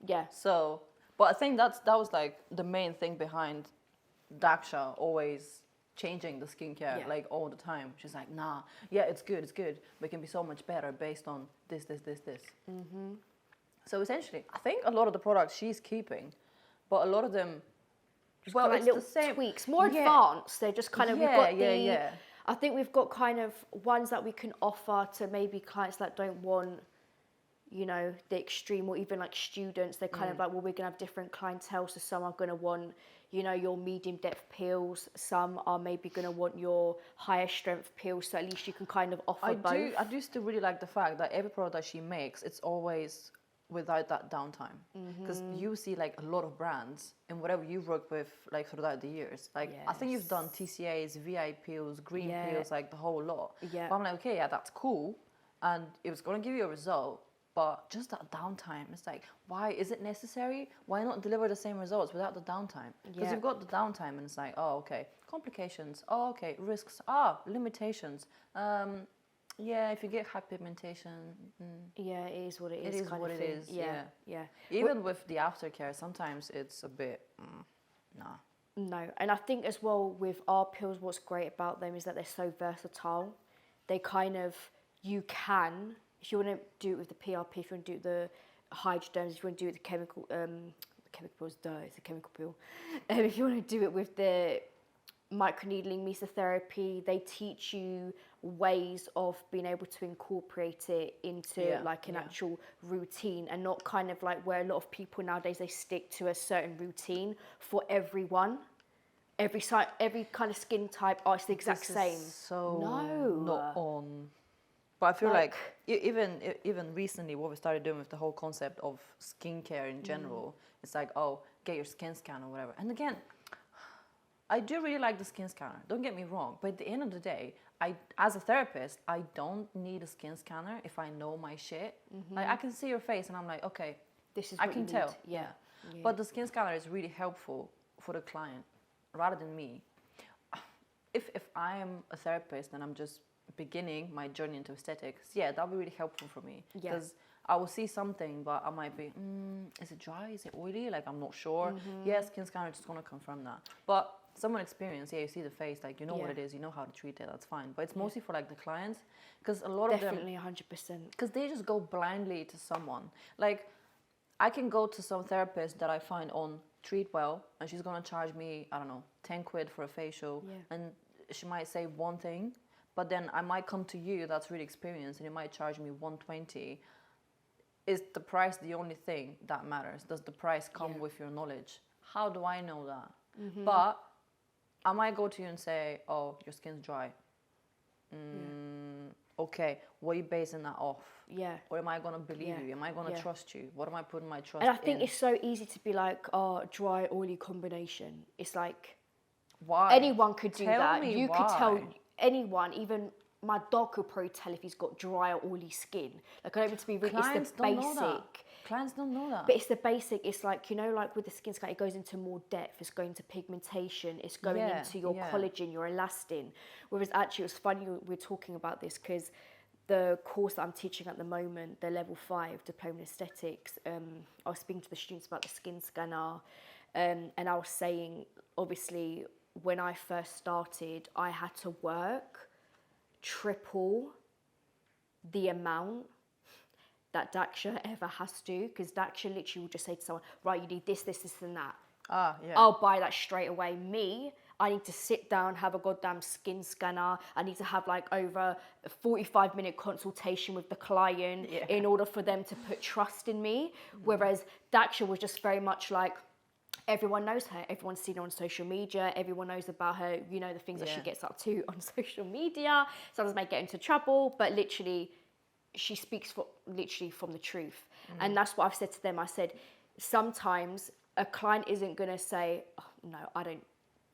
yeah, So, but I think that was like the main thing behind Daksha always changing the skincare Yeah. like all the time. She's like, nah, yeah, it's good, but it can be so much better based on this. Mm-hmm. So essentially, I think a lot of the products she's keeping, but a lot of them, well, like it's little the same. tweaks, more Yeah. advanced. They're just kind of we've Yeah, got yeah, the. yeah. I think we've got kind of ones that we can offer to maybe clients that don't want, you know, the extreme, or even like students. They're kind of like, well, we're gonna have different clientele. So some are gonna want, you know, your medium depth peels. Some are maybe gonna want your higher strength peels. So at least you can kind of offer both. I do still really like the fact that every product that she makes, it's always without that downtime. Because you see like a lot of brands and whatever you've worked with like throughout the years. Like I think you've done TCAs, VI peels, green peels, like the whole lot. Yeah. But I'm like, okay, yeah, that's cool. And it was going to give you a result. But just that downtime, it's like, why is it necessary? Why not deliver the same results without the downtime? Because Yeah. you've got the downtime and it's like, oh, okay, complications. Oh, okay, risks. Limitations. Yeah, if you get hyperpigmentation, Yeah, it is what it is. it is kind what of it thing. is. Yeah, yeah. Even with the aftercare, sometimes it's a bit, nah. No, and I think as well with our pills, what's great about them is that they're so versatile. They kind of, you can, if you want to do it with the PRP, if you want to do the hydroderms, if you want to do it with the chemical, pills, it's a chemical pill. If you want to do it with the microneedling, mesotherapy, they teach you ways of being able to incorporate it into like an actual routine, and not kind of like where a lot of people nowadays, they stick to a certain routine for everyone. Every kind of skin type, it's the exact same. So No. not on. But I feel like even recently, what we started doing with the whole concept of skincare in general, it's like, oh, get your skin scan or whatever. And again, I do really like the skin scanner. Don't get me wrong. But at the end of the day, as a therapist, I don't need a skin scanner if I know my shit. Like I can see your face and I'm like, okay, This is I what can you tell. need. Yeah. But the skin scanner is really helpful for the client rather than me. If I'm a therapist and I'm just beginning my journey into aesthetics, yeah, that'll be really helpful for me. Yeah. Because I will see something, but I might be, is it dry? Is it oily? Like, I'm not sure. Yeah, skin scanner just going to confirm that. But someone experienced, you see the face, like, you know what it is, you know how to treat it, that's fine. But it's mostly for, like, the clients. Because a lot of them... Definitely 100%. Because they just go blindly to someone. Like, I can go to some therapist that I find on Treatwell, and she's going to charge me, I don't know, 10 quid for a facial. Yeah. And she might say one thing, but then I might come to you that's really experienced, and you might charge me 120. Is the price the only thing that matters? Does the price come with your knowledge? How do I know that? But I might go to you and say, oh, your skin's dry. Okay, what are you basing that off? Yeah. Or am I going to believe you? Am I going to trust you? What am I putting my trust in? And I think it's so easy to be like, dry, oily combination. It's like, why? anyone could do Tell that. me You why. could tell anyone, even my dog could probably tell if he's got dry or oily skin. Like, I don't mean to be rude, Clients it's the don't basic. know that. Clients don't know that. But it's the basic. It's like, you know, like with the skin scan, it goes into more depth. It's going to pigmentation. It's going into your collagen, your elastin. Whereas actually, it was funny we're talking about this because the course that I'm teaching at the moment, the level 5 diploma in aesthetics, I was speaking to the students about the skin scanner, and I was saying, obviously, when I first started, I had to work triple the amount that Daksha ever has to, because Daksha literally will just say to someone, right, you need this, this, this, and that. I'll buy that straight away. Me, I need to sit down, have a goddamn skin scanner. I need to have like over a 45-minute consultation with the client in order for them to put trust in me. Whereas Daksha was just very much like, everyone knows her, everyone's seen her on social media, everyone knows about her, you know, the things that she gets up to on social media. Sometimes may get into trouble, but literally, she speaks literally from the truth. And that's what I've said to them. I said, sometimes a client isn't going to say, oh, no, I don't.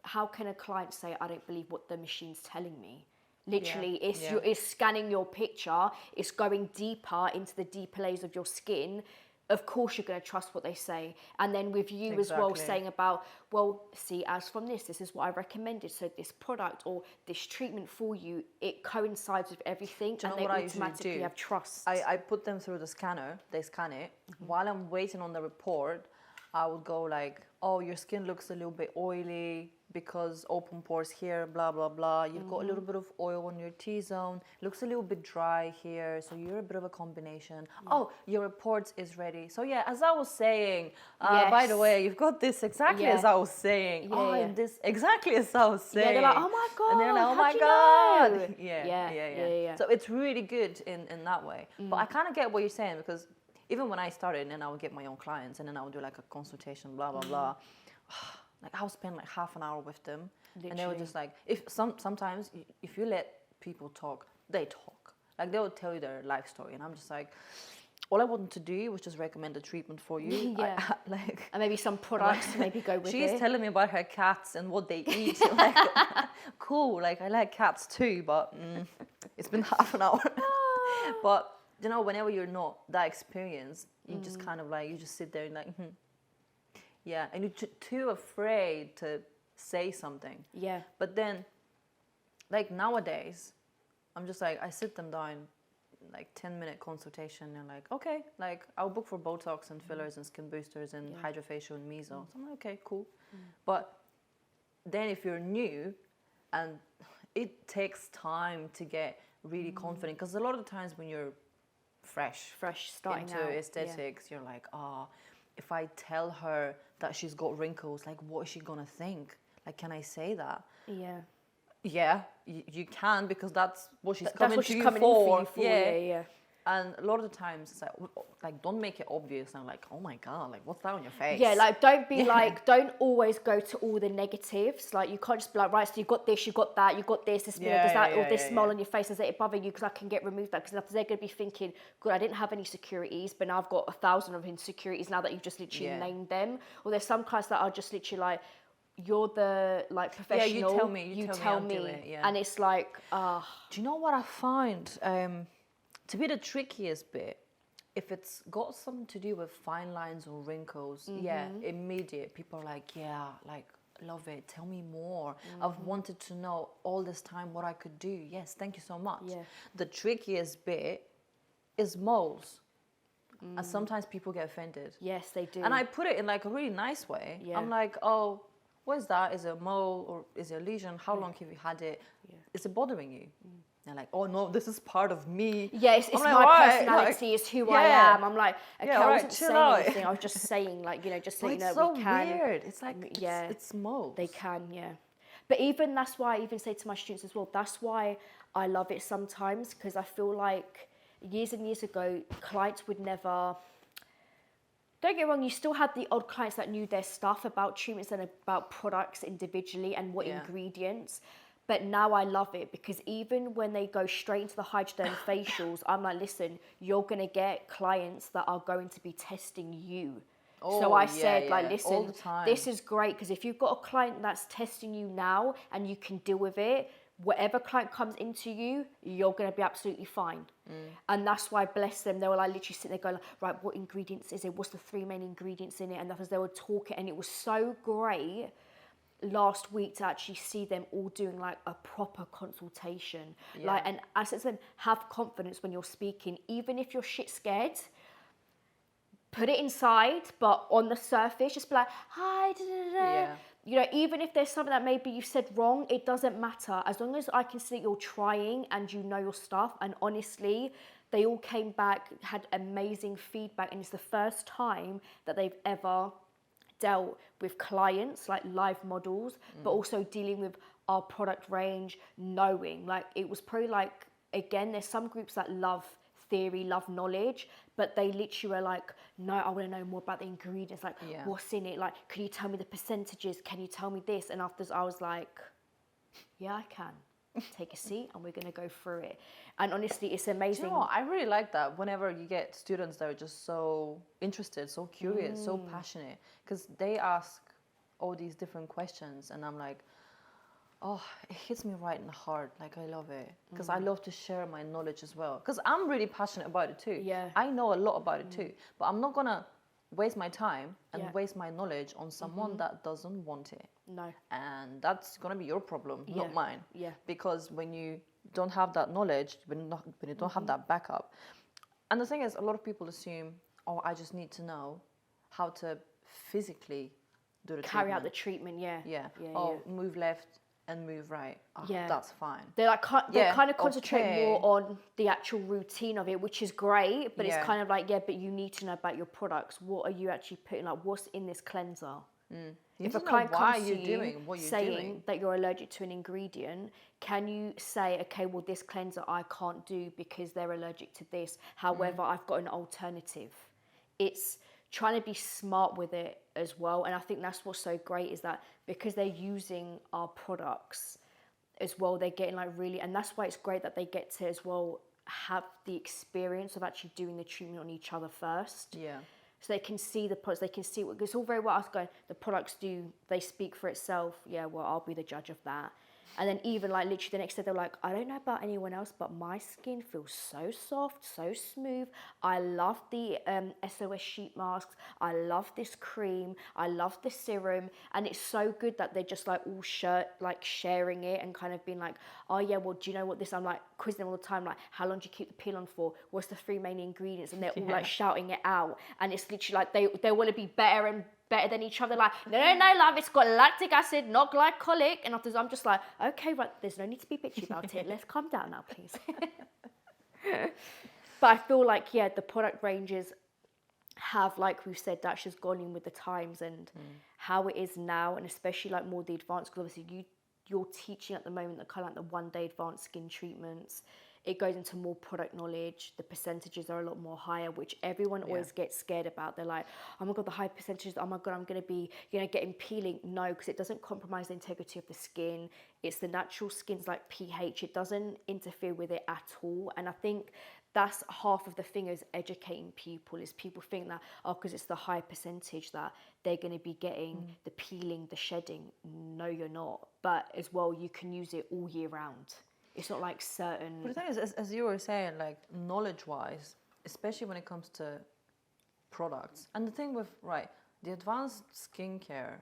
How can a client say, I don't believe what the machine's telling me? Literally, it's scanning your picture. It's going deeper into the deeper layers of your skin of course you're going to trust what they say. And then with you as well, Exactly. saying about, well, see, as from this is what I recommended. So this product or this treatment for you, it coincides with everything, Do you and know they what I usually automatically do? have trust. I put them through the scanner, they scan it. While I'm waiting on the report, I would go like, oh, your skin looks a little bit oily because open pores here, blah, blah, blah. You've got a little bit of oil on your T-zone. Looks a little bit dry here, so you're a bit of a combination. Oh, your report is ready. So yeah, as I was saying, by the Yes. way, you've got this exactly Yeah. as I was saying. Yeah, oh, yeah. and this exactly as I was saying. Yeah, they're like, oh my God, And they're like, oh how'd my you God. know? Yeah. So it's really good in that way. But I kind of get what you're saying, because even when I started, and I would get my own clients, and then I would do like a consultation, blah, blah, blah. Like I would spend like half an hour with them. And they were Literally. just like, sometimes if you let people talk, they talk. Like they will tell you their life story. And I'm just like, all I wanted to do was just recommend a treatment for you. Yeah. Like, And maybe some products to maybe go with she's it. telling me about her cats and what they eat. Like, cool. Like I like cats too, but it's been half an hour. But you know, whenever you're not that experienced, you just kind of like, you just sit there and like, yeah, and you're too afraid to say something. Yeah. But then, like nowadays, I'm just like, I sit them down, like 10-minute consultation, and like, okay, like I'll book for Botox and fillers and skin boosters and hydrofacial and meso. So I'm like, okay, cool. But then if you're new, and it takes time to get really confident, because a lot of the times when you're fresh starting into out, yeah. aesthetics, you're like, if I tell her that she's got wrinkles, like what is she gonna think? Like, can I say that? Yeah. Yeah, you can, because that's what she's That's coming what to she's you coming for. in for you for. Yeah. And a lot of the times it's like don't make it obvious and like, oh my God, like what's that on your face? Yeah, like don't be like, don't always go to all the negatives. Like you can't just be like, right, so you got this, you got that, you got this, does that, or this smile on your face, does it bother you? Because I can get removed that, because they're going to be thinking, good, I didn't have any securities, but now I've got 1,000 of insecurities now that you've just literally named them. Or there's some clients that are just literally like, you're the like professional. Yeah, you tell me, you tell me, I'll do it, yeah. And it's like, Do you know what I find to be the trickiest bit? If it's got something to do with fine lines or wrinkles, yeah, immediate. People are like, yeah, like, love it. Tell me more. I've wanted to know all this time what I could do. Yes, thank you so much. Yeah. The trickiest bit is moles. And sometimes people get offended. yes, they do. And I put it in like a really nice way. Yeah. I'm like, oh, what is that? Is it a mole or is it a lesion? How long have you had it? Is it bothering you? They're like, oh no, this is part of me. Yeah, it's I'm like, my right, personality, like, it's who I am. I'm like, okay, Yeah, I right, wasn't chill saying out. anything. I was just saying, like, just so But you know, it's so we can. weird. It's like, Yeah. it's moles. They can, yeah. But even that's why I even say to my students as well, that's why I love it sometimes, because I feel like years and years ago, clients would never... Don't get me wrong, you still had the odd clients that knew their stuff about treatments and about products individually and what ingredients. But now I love it, because even when they go straight into the hydroderm facials, I'm like, listen, you're going to get clients that are going to be testing you. So I said, like, all listen, the time. this is great, because if you've got a client that's testing you now and you can deal with it, whatever client comes into you, you're going to be absolutely fine. And that's why, bless them, they were like literally sitting there going, right, what ingredients is it? What's the 3 main ingredients in it? And as they were talking, and it was so great last week to actually see them all doing like a proper consultation. Like, and I said to them, have confidence when you're speaking, even if you're shit scared. Put it inside, but on the surface, just be like, hi, da, da, da. Yeah. You know, even if there's something that maybe you said wrong, it doesn't matter. As long as I can see that you're trying and you know your stuff. And honestly, they all came back, had amazing feedback. And it's the first time that they've ever dealt with clients, like live models, but also dealing with our product range, knowing. Like, it was probably like, again, there's some groups that love theory, love knowledge, but they literally were like, no, I want to know more about the ingredients, like what's in it, like, can you tell me the percentages, can you tell me this? And after I was like, yeah, I can. Take a seat and we're going to go through it. And honestly, it's amazing. Do you know what? I really like that whenever you get students that are just so interested, so curious, so passionate, because they ask all these different questions, and I'm like, Oh, it hits me right in the heart. Like, I love it because I love to share my knowledge as well. Because I'm really passionate about it too. Yeah. I know a lot about it too, but I'm not gonna waste my time and Yeah. waste my knowledge on someone that doesn't want it. No. And that's gonna be your problem, Yeah. not mine. Yeah. Because when you don't have that knowledge, when you don't have that backup, and the thing is, a lot of people assume, oh, I just need to know how to physically do the Carry out treatment. the treatment, yeah. Yeah. Yeah, Oh, move left and move right. Oh, Yeah. that's fine. They're like they Yeah, kind of concentrate okay. more on the actual routine of it, which is great. But Yeah. it's kind of like, yeah, but you need to know about your products. What are you actually putting? Like, what's in this cleanser? You If need a to know client why comes you're to you doing what you're saying doing. that you're allergic to an ingredient, can you say, okay, well, this cleanser I can't do because they're allergic to this. However, I've got an alternative. It's trying to be smart with it as well. And I think that's what's so great is that because they're using our products as well, they're getting like really, and that's why it's great that they get to as well have the experience of actually doing the treatment on each other first. Yeah. So they can see the products, they can see what, it's all very well us going, the products they speak for itself. Yeah, well, I'll be the judge of that. And then even like literally the next day, they're like, I don't know about anyone else, but my skin feels so soft, so smooth. I love the SOS sheet masks. I love this cream. I love the serum. And it's so good that they're just like all sharing it and kind of being like, oh yeah, well, do you know what this, I'm like quizzing them all the time, like, how long do you keep the peel on for? What's the 3 main ingredients? And they're all like shouting it out. And it's literally like they want to be better and better than each other, like, no, love, it's got lactic acid, not glycolic. And after I'm just like, okay, right, there's no need to be bitchy about it. Let's calm down now, please. But I feel like, yeah, the product ranges have, like we've said, that's just gone in with the times and how it is now, and especially like more the advanced, because obviously you're teaching at the moment that kind of like the 1-day advanced skin treatments. It goes into more product knowledge. The percentages are a lot more higher, which everyone always gets scared about. They're like, oh my God, the high percentages, oh my God, I'm going to be, getting peeling. No, because it doesn't compromise the integrity of the skin. It's the natural skin's like pH. It doesn't interfere with it at all. And I think that's half of the thing is educating people, is people think that, oh, because it's the high percentage that they're going to be getting the peeling, the shedding. No, you're not. But as well, you can use it all year round. It's not like certain... But the thing is, as you were saying, like, knowledge-wise, especially when it comes to products, and the thing with, the advanced skincare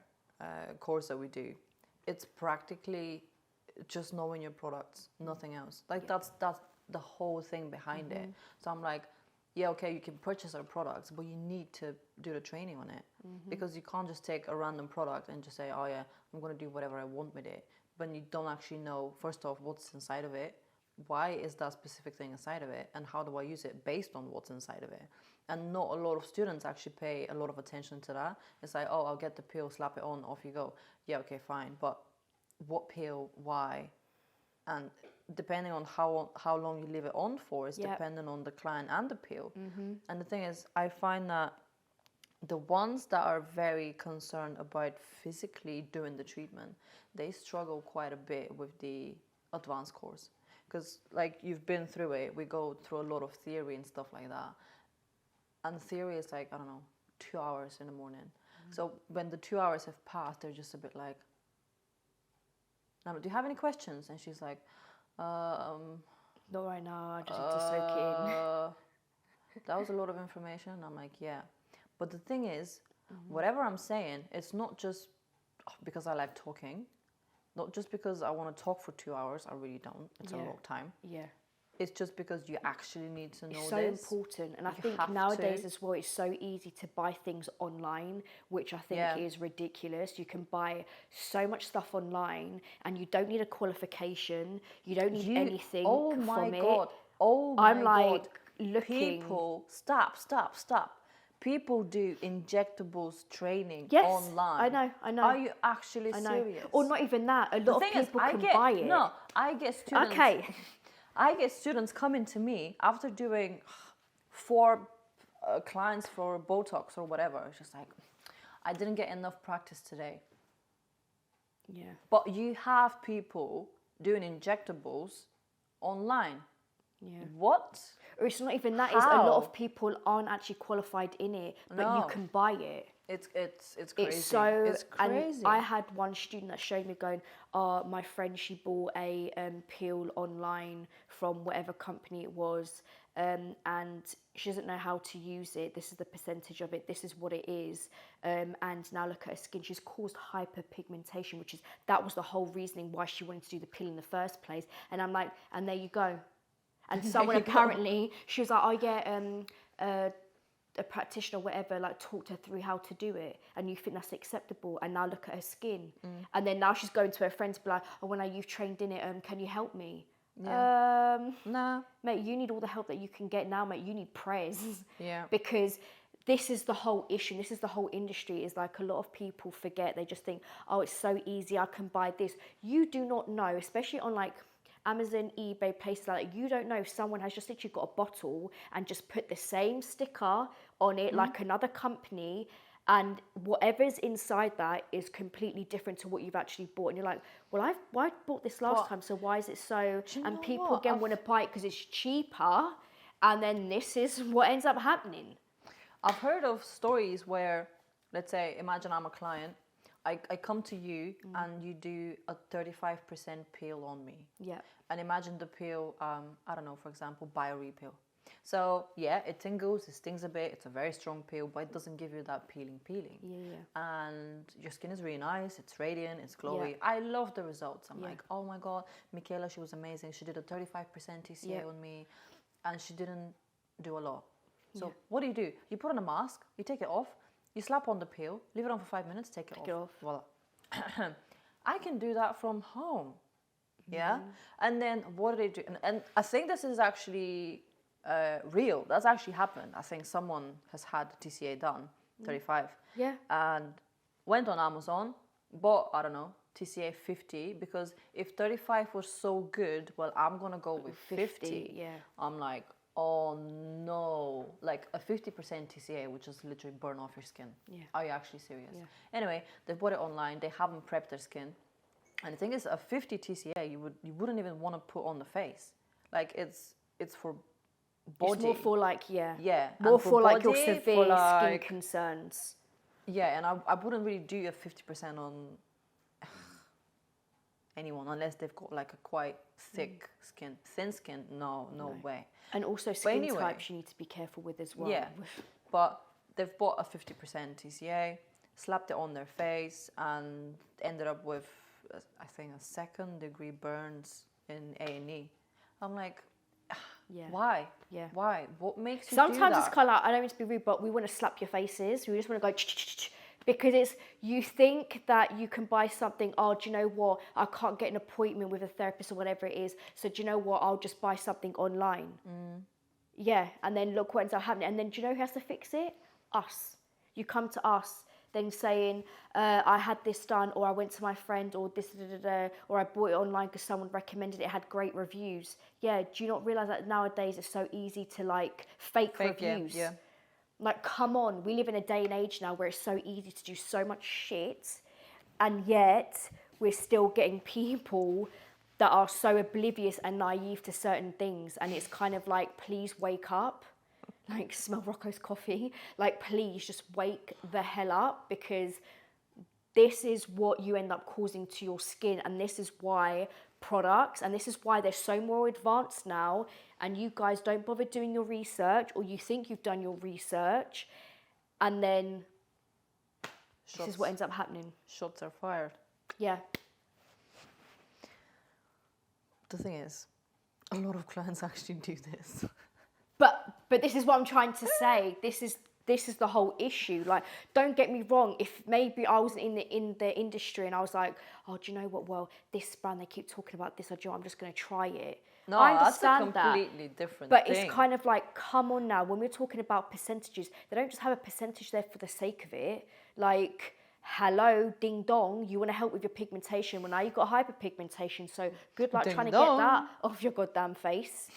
course that we do, it's practically just knowing your products, nothing else. Like, that's the whole thing behind it. So I'm like, yeah, okay, you can purchase our products, but you need to do the training on it. Because you can't just take a random product and just say, oh yeah, I'm going to do whatever I want with it. But you don't actually know, first off, what's inside of it, why is that specific thing inside of it, and how do I use it based on what's inside of it. And not a lot of students actually pay a lot of attention to that. It's like, oh, I'll get the pill, slap it on, off you go. Yeah, okay, fine. But what pill, why? And depending on how long you leave it on for is dependent on the client and the pill. And the thing is, I find that the ones that are very concerned about physically doing the treatment, they struggle quite a bit with the advanced course. Because like you've been through it, we go through a lot of theory and stuff like that. And theory is like, I don't know, 2 hours in the morning. So when the 2 hours have passed, they're just a bit like, no, do you have any questions? And she's like, not right now, I just have to soak it in. That was a lot of information. I'm like, yeah. But the thing is, whatever I'm saying, it's not just because I like talking, not just because I want to talk for 2 hours. I really don't. It's a long time. Yeah. It's just because you actually need to know it's so this. important. And I You think have nowadays to. as well, it's so easy to buy things online, which I think is ridiculous. You can buy so much stuff online and you don't need a qualification. You don't need anything Oh my from God. it. Oh my I'm like God. looking. People, stop. People do injectables training Yes, online. I know. Are you actually I know. serious? Or not even that. A lot of people can buy it. No, I get students. Okay. I get students coming to me after doing 4 clients for Botox or whatever. It's just like, I didn't get enough practice today. Yeah. But you have people doing injectables online. Yeah. What? Or it's not even that. It's a lot of people aren't actually qualified in it, but you No. can buy it. It's crazy. It's so, it's crazy. and I had one student that showed me going, my friend, she bought a peel online from whatever company it was, and she doesn't know how to use it. This is the percentage of it. This is what it is. And now look at her skin. She's caused hyperpigmentation, that was the whole reasoning why she wanted to do the peel in the first place. And I'm like, and there you go. And someone apparently, she was like, oh yeah, a practitioner or whatever, like talked her through how to do it, and you think that's acceptable, and now look at her skin. And then now she's going to her friends to be like, oh, when you've trained in it, can you help me? Nah. Mate, you need all the help that you can get now, mate. You need prayers. Yeah. Because this is the whole issue. This is the whole industry, is like a lot of people forget. They just think, oh, it's so easy, I can buy this. You do not know, especially on like Amazon, eBay, places like that, you don't know if someone has just literally got a bottle and just put the same sticker on it like another company, and whatever's inside that is completely different to what you've actually bought. And you're like, well, I bought this last time, so why is it so? And people again want to buy it because it's cheaper, and then this is what ends up happening. I've heard of stories where, let's say, imagine I'm a client, I come to you and you do a 35% peel on me. Yeah. And imagine the peel, I don't know, for example, bio peel. So yeah, it tingles, it stings a bit, it's a very strong peel, but it doesn't give you that peeling. Yeah. And your skin is really nice, it's radiant, it's glowy. Yeah. I love the results. I'm like, oh my God, Michela, she was amazing. She did a 35% TCA on me, and she didn't do a lot. So what do? You put on a mask, you take it off, you slap on the peel, leave it on for 5 minutes, take it off. Voila. I can do that from home. Yeah. And then what do they do? And I think this is actually real. That's actually happened. I think someone has had TCA done, 35. Yeah. And went on Amazon, bought, I don't know, TCA 50, because if 35 was so good, well, I'm going to go with 50. Yeah. I'm like, oh no, like a 50% TCA would just literally burn off your skin. Yeah. Are you actually serious? Yeah. Anyway, they bought it online, they haven't prepped their skin. And the thing is, a 50 TCA, you wouldn't even want to put on the face. Like it's for body. It's more for like, yeah, more for body, like your severe skin concerns. Yeah, and I wouldn't really do a 50% on anyone unless they've got like a quite thick skin. Thin skin, no way. And also skin types you need to be careful with as well. Yeah, but they've bought a 50% TCA, slapped it on their face, and ended up with, I think, a 2nd-degree burns in A&E. I'm like, why? Yeah. Why? What makes you Sometimes do that? it's kind of like, I don't mean to be rude, but we want to slap your faces. We just want to go because it's, you think that you can buy something, oh, do you know what? I can't get an appointment with a therapist or whatever it is. So do you know what? I'll just buy something online. Yeah. And then look what ends up happening. And then do you know who has to fix it? Us. You come to us then saying, I had this done, or I went to my friend, or this, or I bought it online because someone recommended it, had great reviews. Yeah, do you not realise that nowadays it's so easy to like fake reviews? Yeah. Like, come on, we live in a day and age now where it's so easy to do so much shit, and yet we're still getting people that are so oblivious and naive to certain things, and it's kind of like, please wake up. Like, smell Rocco's coffee. Like, please just wake the hell up, because this is what you end up causing to your skin. And this is why products, and this is why they're so more advanced now, and you guys don't bother doing your research, or you think you've done your research, and then this is what ends up happening. Shots are fired. Yeah. The thing is, a lot of clients actually do this. But this is what I'm trying to say. This is the whole issue. Like, don't get me wrong. If maybe I wasn't in the industry and I was like, oh, do you know what? Well, this brand, they keep talking about this. I'm just going to try it. No, I understand that's a completely different but thing. It's kind of like, come on now. When we're talking about percentages, they don't just have a percentage there for the sake of it. Like, hello, ding dong, you want to help with your pigmentation. Well, now you've got hyperpigmentation. So good luck trying to get that off your goddamn face.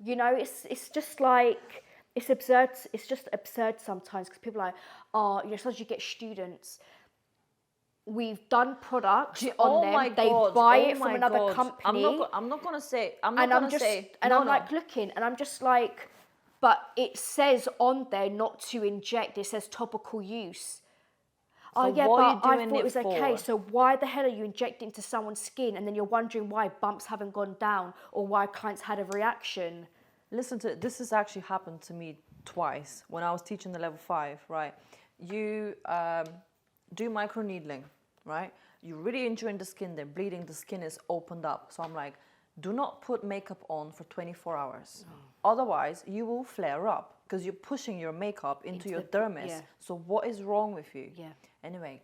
You know, it's just like, it's absurd. It's just absurd sometimes, because people are like, oh, you know, sometimes you get students. We've done products on them. They buy it from another company. I'm not gonna say. I'm like looking, and I'm just like, but it says on there not to inject. It says topical use. Oh So yeah, what are but you I doing thought it it was okay. for? So why the hell are you injecting into someone's skin and then you're wondering why bumps haven't gone down or why clients had a reaction? Listen to this has actually happened to me twice when I was teaching the level 5, right? You do micro needling, right? You're really injuring the skin, they're bleeding, the skin is opened up. So I'm like, do not put makeup on for 24 hours. Otherwise, you will flare up because you're pushing your makeup into your dermis. yeah. So what is wrong with you? Yeah. Anyway,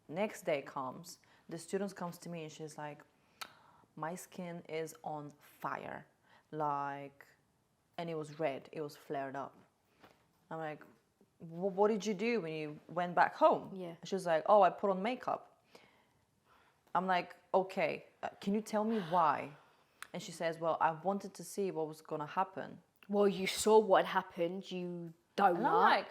next day comes, the student comes to me and she's like, my skin is on fire. Like, and it was red, it was flared up. I'm like, what did you do when you went back home? Yeah. She was like, oh, I put on makeup. I'm like, okay, can you tell me why? And she says, well, I wanted to see what was going to happen. Well, you saw what happened, you donut. And I'm like,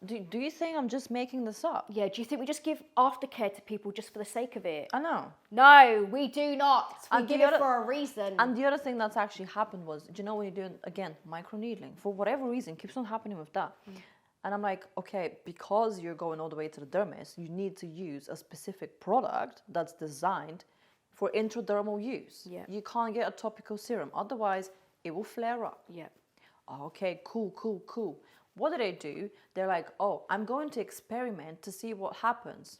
do you think I'm just making this up? Yeah, do you think we just give aftercare to people just for the sake of it? I know. No, we do not. We And give the it other- for a reason. And the other thing that's actually happened was, do you know when you're doing, again, microneedling, for whatever reason, keeps on happening with that. And I'm like, okay, because you're going all the way to the dermis, you need to use a specific product that's designed for intradermal use. Yeah. You can't get a topical serum, otherwise it will flare up. Yeah. Oh, okay, cool. What do they do? They're like, oh, I'm going to experiment to see what happens.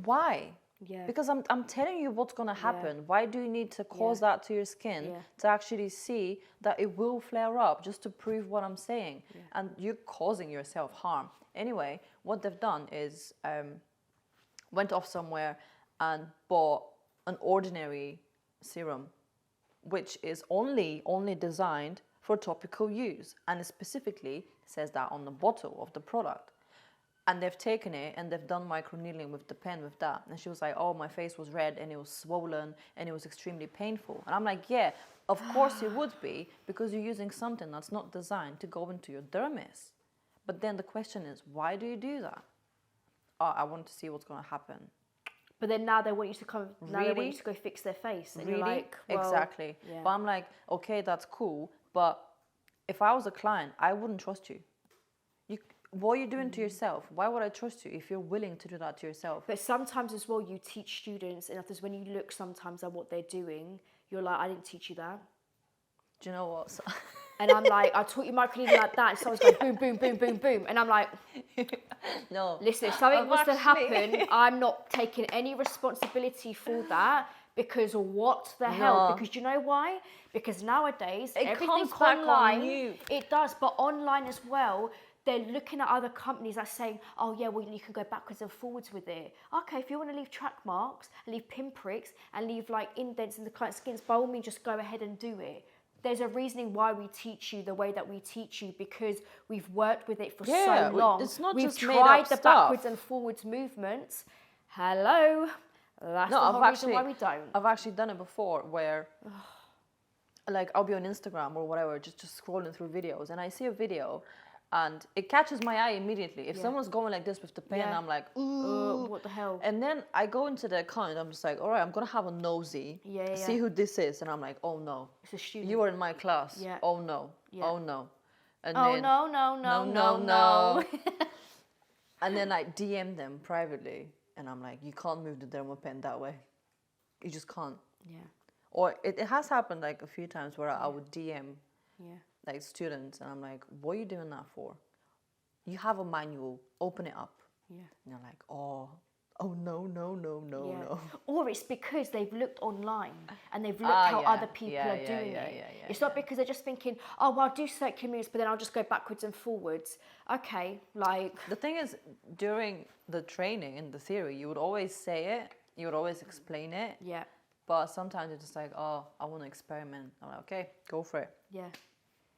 Why? Yeah. Because I'm telling you what's going to happen. Why do you need to cause that to your skin to actually see that it will flare up just to prove what I'm saying? And you're causing yourself harm. Anyway, what they've done is went off somewhere and bought an ordinary serum, which is only designed for topical use. And it specifically says that on the bottle of the product. And they've taken it and they've done microneedling with the pen with that. And she was like, oh, my face was red and it was swollen and it was extremely painful. And I'm like, yeah, of course it would be, because you're using something that's not designed to go into your dermis. But then the question is, why do you do that? Oh, I want to see what's going to happen. But then now they want you to come. Now they want Really? you to go fix their face, and Really? you're like, well, exactly. yeah. But I'm like, okay, that's cool. But if I was a client, I wouldn't trust you. What are you doing to yourself? Why would I trust you if you're willing to do that to yourself? But sometimes as well, you teach students, and others when you look sometimes at what they're doing, you're like, I didn't teach you that. Do you know what? So And I'm like, I taught you microneedling like that. And someone's going boom, boom, boom, boom, boom. And I'm like, no. listen, if something I've was to actually- happen, I'm not taking any responsibility for that. Because what the hell? No. Because do you know why? Because nowadays, It everything comes back on online, you. it does. But online as well, they're looking at other companies that are saying, oh yeah, well you can go backwards and forwards with it. Okay, if you want to leave track marks, and leave pinpricks, and leave like indents in the client's skins, by all means, just go ahead and do it. There's a reasoning why we teach you the way that we teach you, because we've worked with it for so long. It's not we've just made tried up the stuff. backwards and forwards movements. Hello, that's the whole reason why we don't. I've actually done it before where, like, I'll be on Instagram or whatever, just scrolling through videos, and I see a video, and it catches my eye immediately. If someone's going like this with the pen, Yeah. I'm like, ooh. What the hell? And then I go into the account, I'm just like, all right, I'm going to have a nosy, Yeah, see yeah. who this is. And I'm like, oh no, It's a student. you are in my class. Yeah. Oh no, Yeah. oh no. And Oh then, no. And then I DM them privately, and I'm like, you can't move the dermal pen that way. You just can't. Yeah, Or it has happened like a few times where I would DM yeah. like students, and I'm like, what are you doing that for? You have a manual, open it up. Yeah. And you're like, oh no. Yeah. Or it's because they've looked online and they've looked Ah, how yeah. other people Yeah, are yeah, doing yeah, it. yeah, It's not because they're just thinking, oh, well, I'll do circular moves, but then I'll just go backwards and forwards. Okay, like... The thing is, during the training and the theory, you would always say it, you would always explain it, Yeah, but sometimes it's just like, oh, I want to experiment. I'm like, okay, go for it. yeah.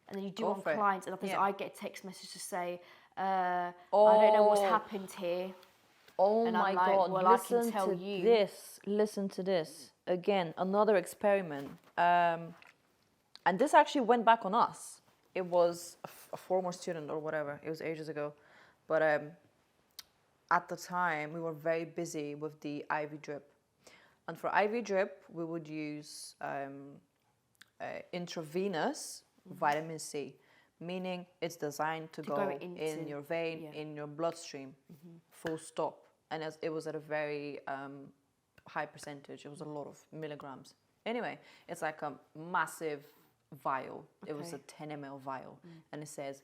And then you do Go on for it. clients, and others Yeah. I get a text message to say, I don't know what's Oh. happened here. Oh And my I'm like, God, well, I can listen tell to you. this. Listen to this. Again, another experiment. And this actually went back on us. It was a former student or whatever. It was ages ago. But at the time, we were very busy with the IV drip. And for IV drip, we would use intravenous vitamin C. meaning it's designed to go in your vein, in your bloodstream, full stop. And it was at a very high percentage. It was a lot of milligrams. Anyway, it's like a massive vial. Okay. It was a 10 ml vial. And it says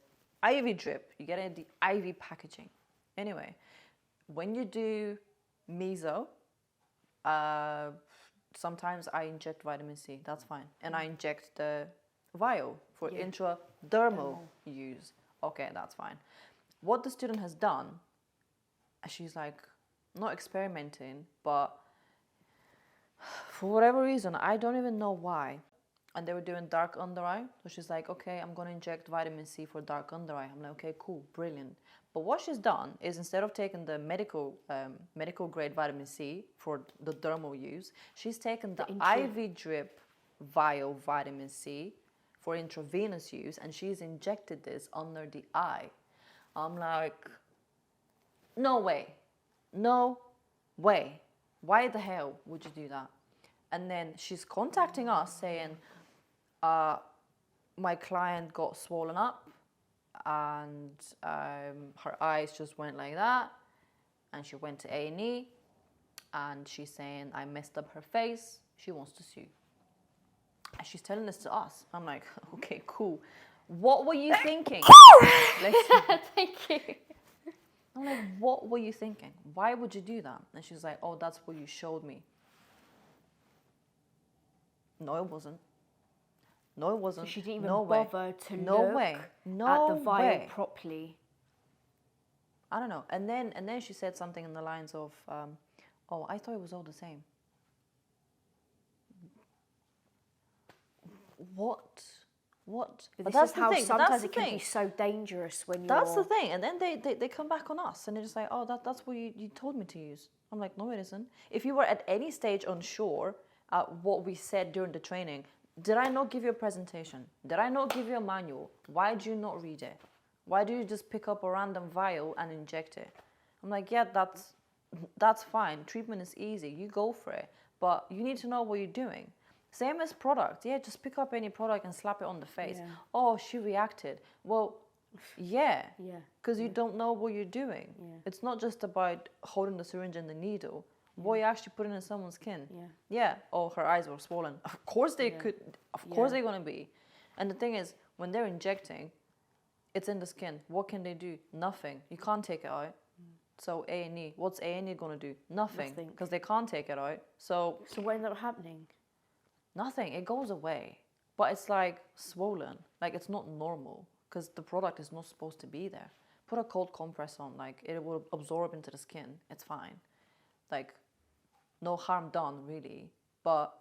IV drip. You get it in the IV packaging. Anyway, when you do meso, sometimes I inject vitamin C. That's fine. And I inject the vial for intradermal use. Okay, that's fine. What the student has done, she's like, not experimenting, but for whatever reason, I don't even know why. And they were doing dark under eye. So she's like, okay, I'm going to inject vitamin C for dark under eye. I'm like, okay, cool, brilliant. But what she's done is instead of taking the medical grade vitamin C for the dermal use, she's taken the IV drip vial vitamin C for intravenous use, and she's injected this under the eye. I'm like, no way. No way. Why the hell would you do that? And then she's contacting us saying, my client got swollen up and her eyes just went like that, and she went to A&E, and she's saying, I messed up her face. She wants to sue. And she's telling this to us. I'm like, okay, cool. What were you thinking? Thank you. I'm like, what were you thinking? Why would you do that? And she's like, oh, that's what you showed me. No, it wasn't. No, it wasn't. So she didn't even no bother to look at the vial properly. I don't know. And then she said something in the lines of, oh, I thought it was all the same. What? But that's how sometimes it can be so dangerous when you're... That's the thing. And then they come back on us and they're just like, oh, that's what you told me to use. I'm like, no, it isn't. If you were at any stage unsure what we said during the training, did I not give you a presentation? Did I not give you a manual? Why do you not read it? Why do you just pick up a random vial and inject it? I'm like, yeah, that's fine. Treatment is easy. You go for it. But you need to know what you're doing. Same as product. Yeah, just pick up any product and slap it on the face. Yeah. Oh, she reacted. Well, yeah. Yeah. Because you don't know what you're doing. Yeah. It's not just about holding the syringe and the needle. What you actually put in someone's skin. Yeah. Yeah. Oh, her eyes were swollen. Of course they could. Of course they're going to be. And the thing is, when they're injecting, it's in the skin. What can they do? Nothing. You can't take it out. So A&E. What's A&E going to do? Nothing. Because they can't take it out. So what ended up happening? Nothing. It goes away. But it's like swollen. Like it's not normal. Because the product is not supposed to be there. Put a cold compress on. Like it will absorb into the skin. It's fine. Like no harm done really. But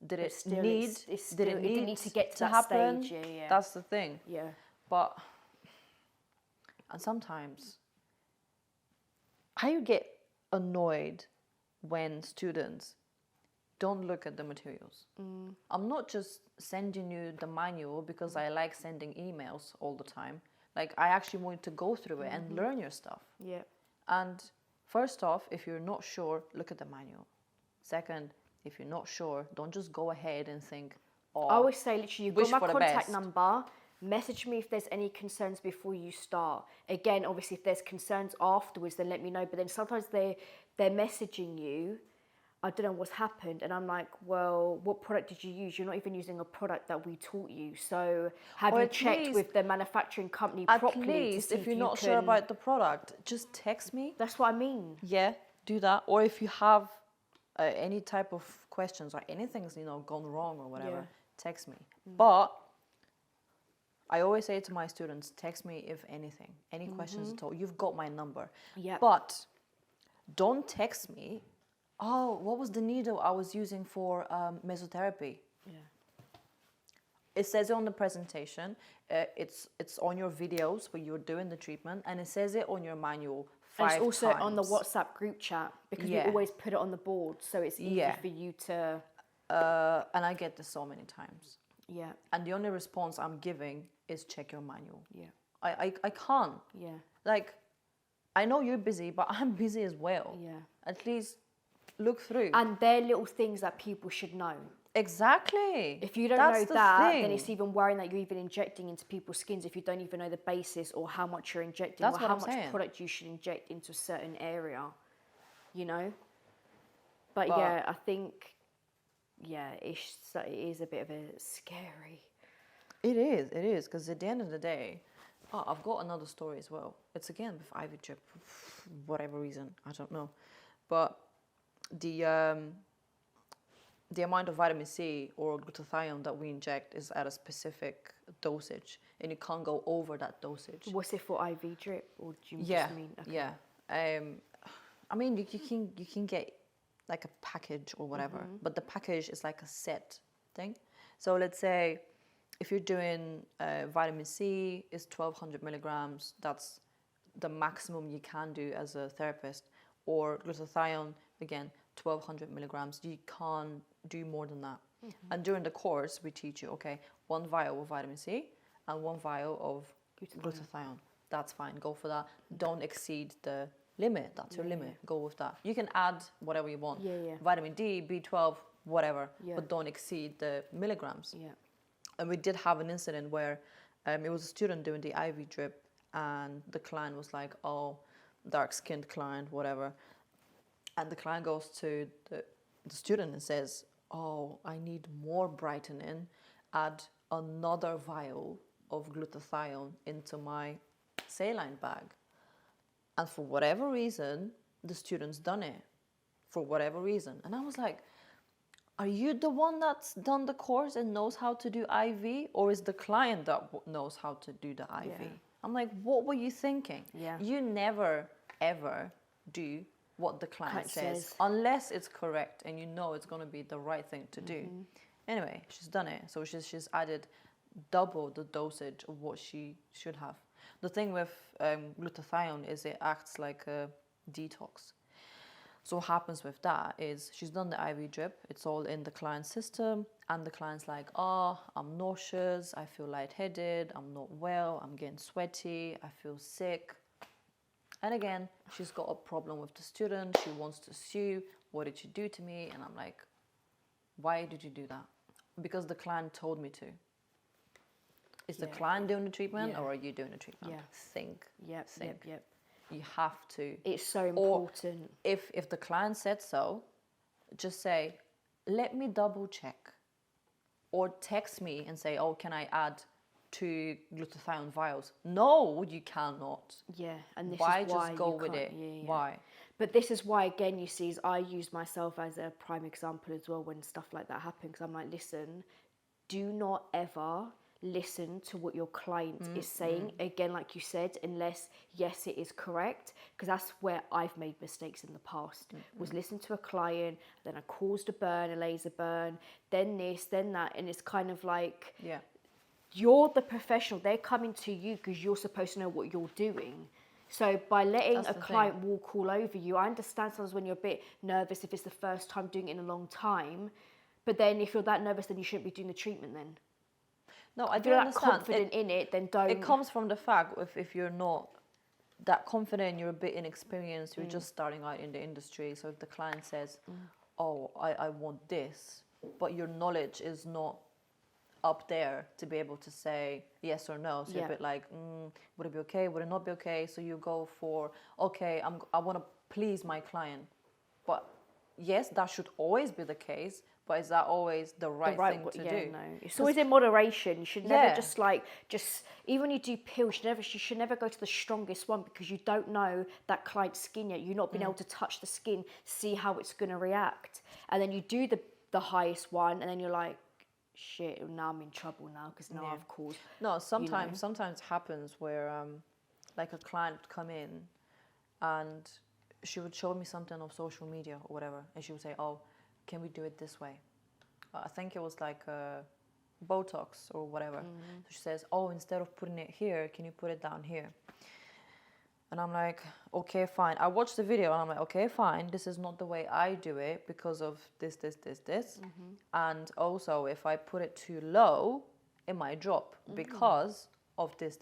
did it need to get to that happen? Stage? Yeah. That's the thing. Yeah. But and sometimes I get annoyed when students don't look at the materials. I'm not just sending you the manual because I like sending emails all the time. Like I actually want to go through it and learn your stuff. Yeah. And first off, if you're not sure, look at the manual. Second, if you're not sure, don't just go ahead and think, oh, I always say literally, you've got my contact number. Message me if there's any concerns before you start. Again, obviously, if there's concerns afterwards, then let me know. But then sometimes they're messaging you. I don't know what's happened. And I'm like, well, what product did you use? You're not even using a product that we taught you. So have you checked with the manufacturing company properly? At least, if you're not sure about the product, just text me. That's what I mean. Yeah, do that. Or if you have any type of questions or anything's, gone wrong or whatever, text me. But I always say to my students, text me if anything, any questions at all. You've got my number. Yeah. But don't text me, oh, what was the needle I was using for mesotherapy? Yeah. It says it on the presentation. It's on your videos where you're doing the treatment, and it says it on your manual 5 times. And it's also on the WhatsApp group chat because we always put it on the board, so it's easy for you to... and I get this so many times. Yeah. And the only response I'm giving is check your manual. Yeah. I can't. Yeah. Like, I know you're busy, but I'm busy as well. Yeah. At least look through. And they're little things that people should know. Exactly. If you don't That's know the that, thing. then it's even worrying that you're even injecting into people's skins if you don't even know the basis or how much you're injecting That's or what how I'm much saying. product you should inject into a certain area, you know? But But- yeah, I think, it is a bit of a scary. It is, because at the end of the day, I've got another story as well. It's again with ivy drip, for whatever reason, I don't know. But the amount of vitamin C or glutathione that we inject is at a specific dosage, and you can't go over that dosage. What's it for, IV drip, or do you Yeah, just mean? Okay. yeah. I mean, you can get like a package or whatever, but the package is like a set thing. So let's say if you're doing vitamin C is 1200 milligrams, that's the maximum you can do as a therapist, or glutathione, again, 1200 milligrams. You can't do more than that. And during the course, we teach you, okay, 1 vial of vitamin C and 1 vial of glutathione. That's fine, go for that. Don't exceed the limit, that's your limit, go with that. You can add whatever you want. Vitamin D, B12, whatever, but don't exceed the milligrams. And we did have an incident where it was a student doing the IV drip, and the client was like, oh, dark-skinned client, whatever. And the client goes to the student and says, oh, I need more brightening, add another vial of glutathione into my saline bag. And for whatever reason, the student's done it. For whatever reason. And I was like, are you the one that's done the course and knows how to do IV? Or is the client that knows how to do the IV? Yeah. I'm like, what were you thinking? Yeah. You never, ever do what the client says, says. unless it's correct and you know it's going to be the right thing to do. Anyway, she's done it. So she's added double the dosage of what she should have. The thing with glutathione is it acts like a detox. So what happens with that is she's done the IV drip, it's all in the client's system, and the client's like, oh, I'm nauseous, I feel lightheaded, I'm not well, I'm getting sweaty, I feel sick. And again, she's got a problem with the student, she wants to sue, what did you do to me? And I'm like, why did you do that? Because the client told me to. Is the client doing the treatment or are you doing the treatment? Think. Yep. You have to. It's so important. Or if the client said so, just say, let me double check. Or text me and say, oh, can I add 2 glutathione vials? No, you cannot. Yeah, and this Why is why just go you with can't- it? yeah. Why? But this is why, again, you see, is I use myself as a prime example as well when stuff like that happens. I'm like, listen, do not ever listen to what your client is saying. Again, like you said, unless, yes, it is correct. Because that's where I've made mistakes in the past. Was listen to a client, then I caused a burn, a laser burn, then this, then that. And it's kind of like, you're the professional. They're coming to you because you're supposed to know what you're doing. So by letting a client walk all over you, I understand sometimes when you're a bit nervous if it's the first time doing it in a long time. But then if you're that nervous, then you shouldn't be doing the treatment then. No, I If do you're that understand. confident in it, then don't. It comes from the fact if you're not that confident, you're a bit inexperienced, you're just starting out in the industry. So if the client says, oh, I want this, but your knowledge is not up there to be able to say yes or no. So you're a bit like, would it be okay? Would it not be okay? So you go for, okay, I want to please my client. But yes, that should always be the case. But is that always the right thing to do? No. It's always in moderation. You should never just even when you do pills, you should never go to the strongest one because you don't know that client's skin yet. You've not been able to touch the skin, see how it's going to react. And then you do the highest one and then you're like, shit, now I'm in trouble now because now I've caused. No, sometimes it happens where like a client would come in and she would show me something on social media or whatever, and she would say, oh, can we do it this way? I think it was like Botox or whatever. So she says, oh, instead of putting it here, can you put it down here? And I'm like, okay, fine. I watched the video and I'm like, okay, fine. This is not the way I do it because of this. And also, if I put it too low, it might drop because of this.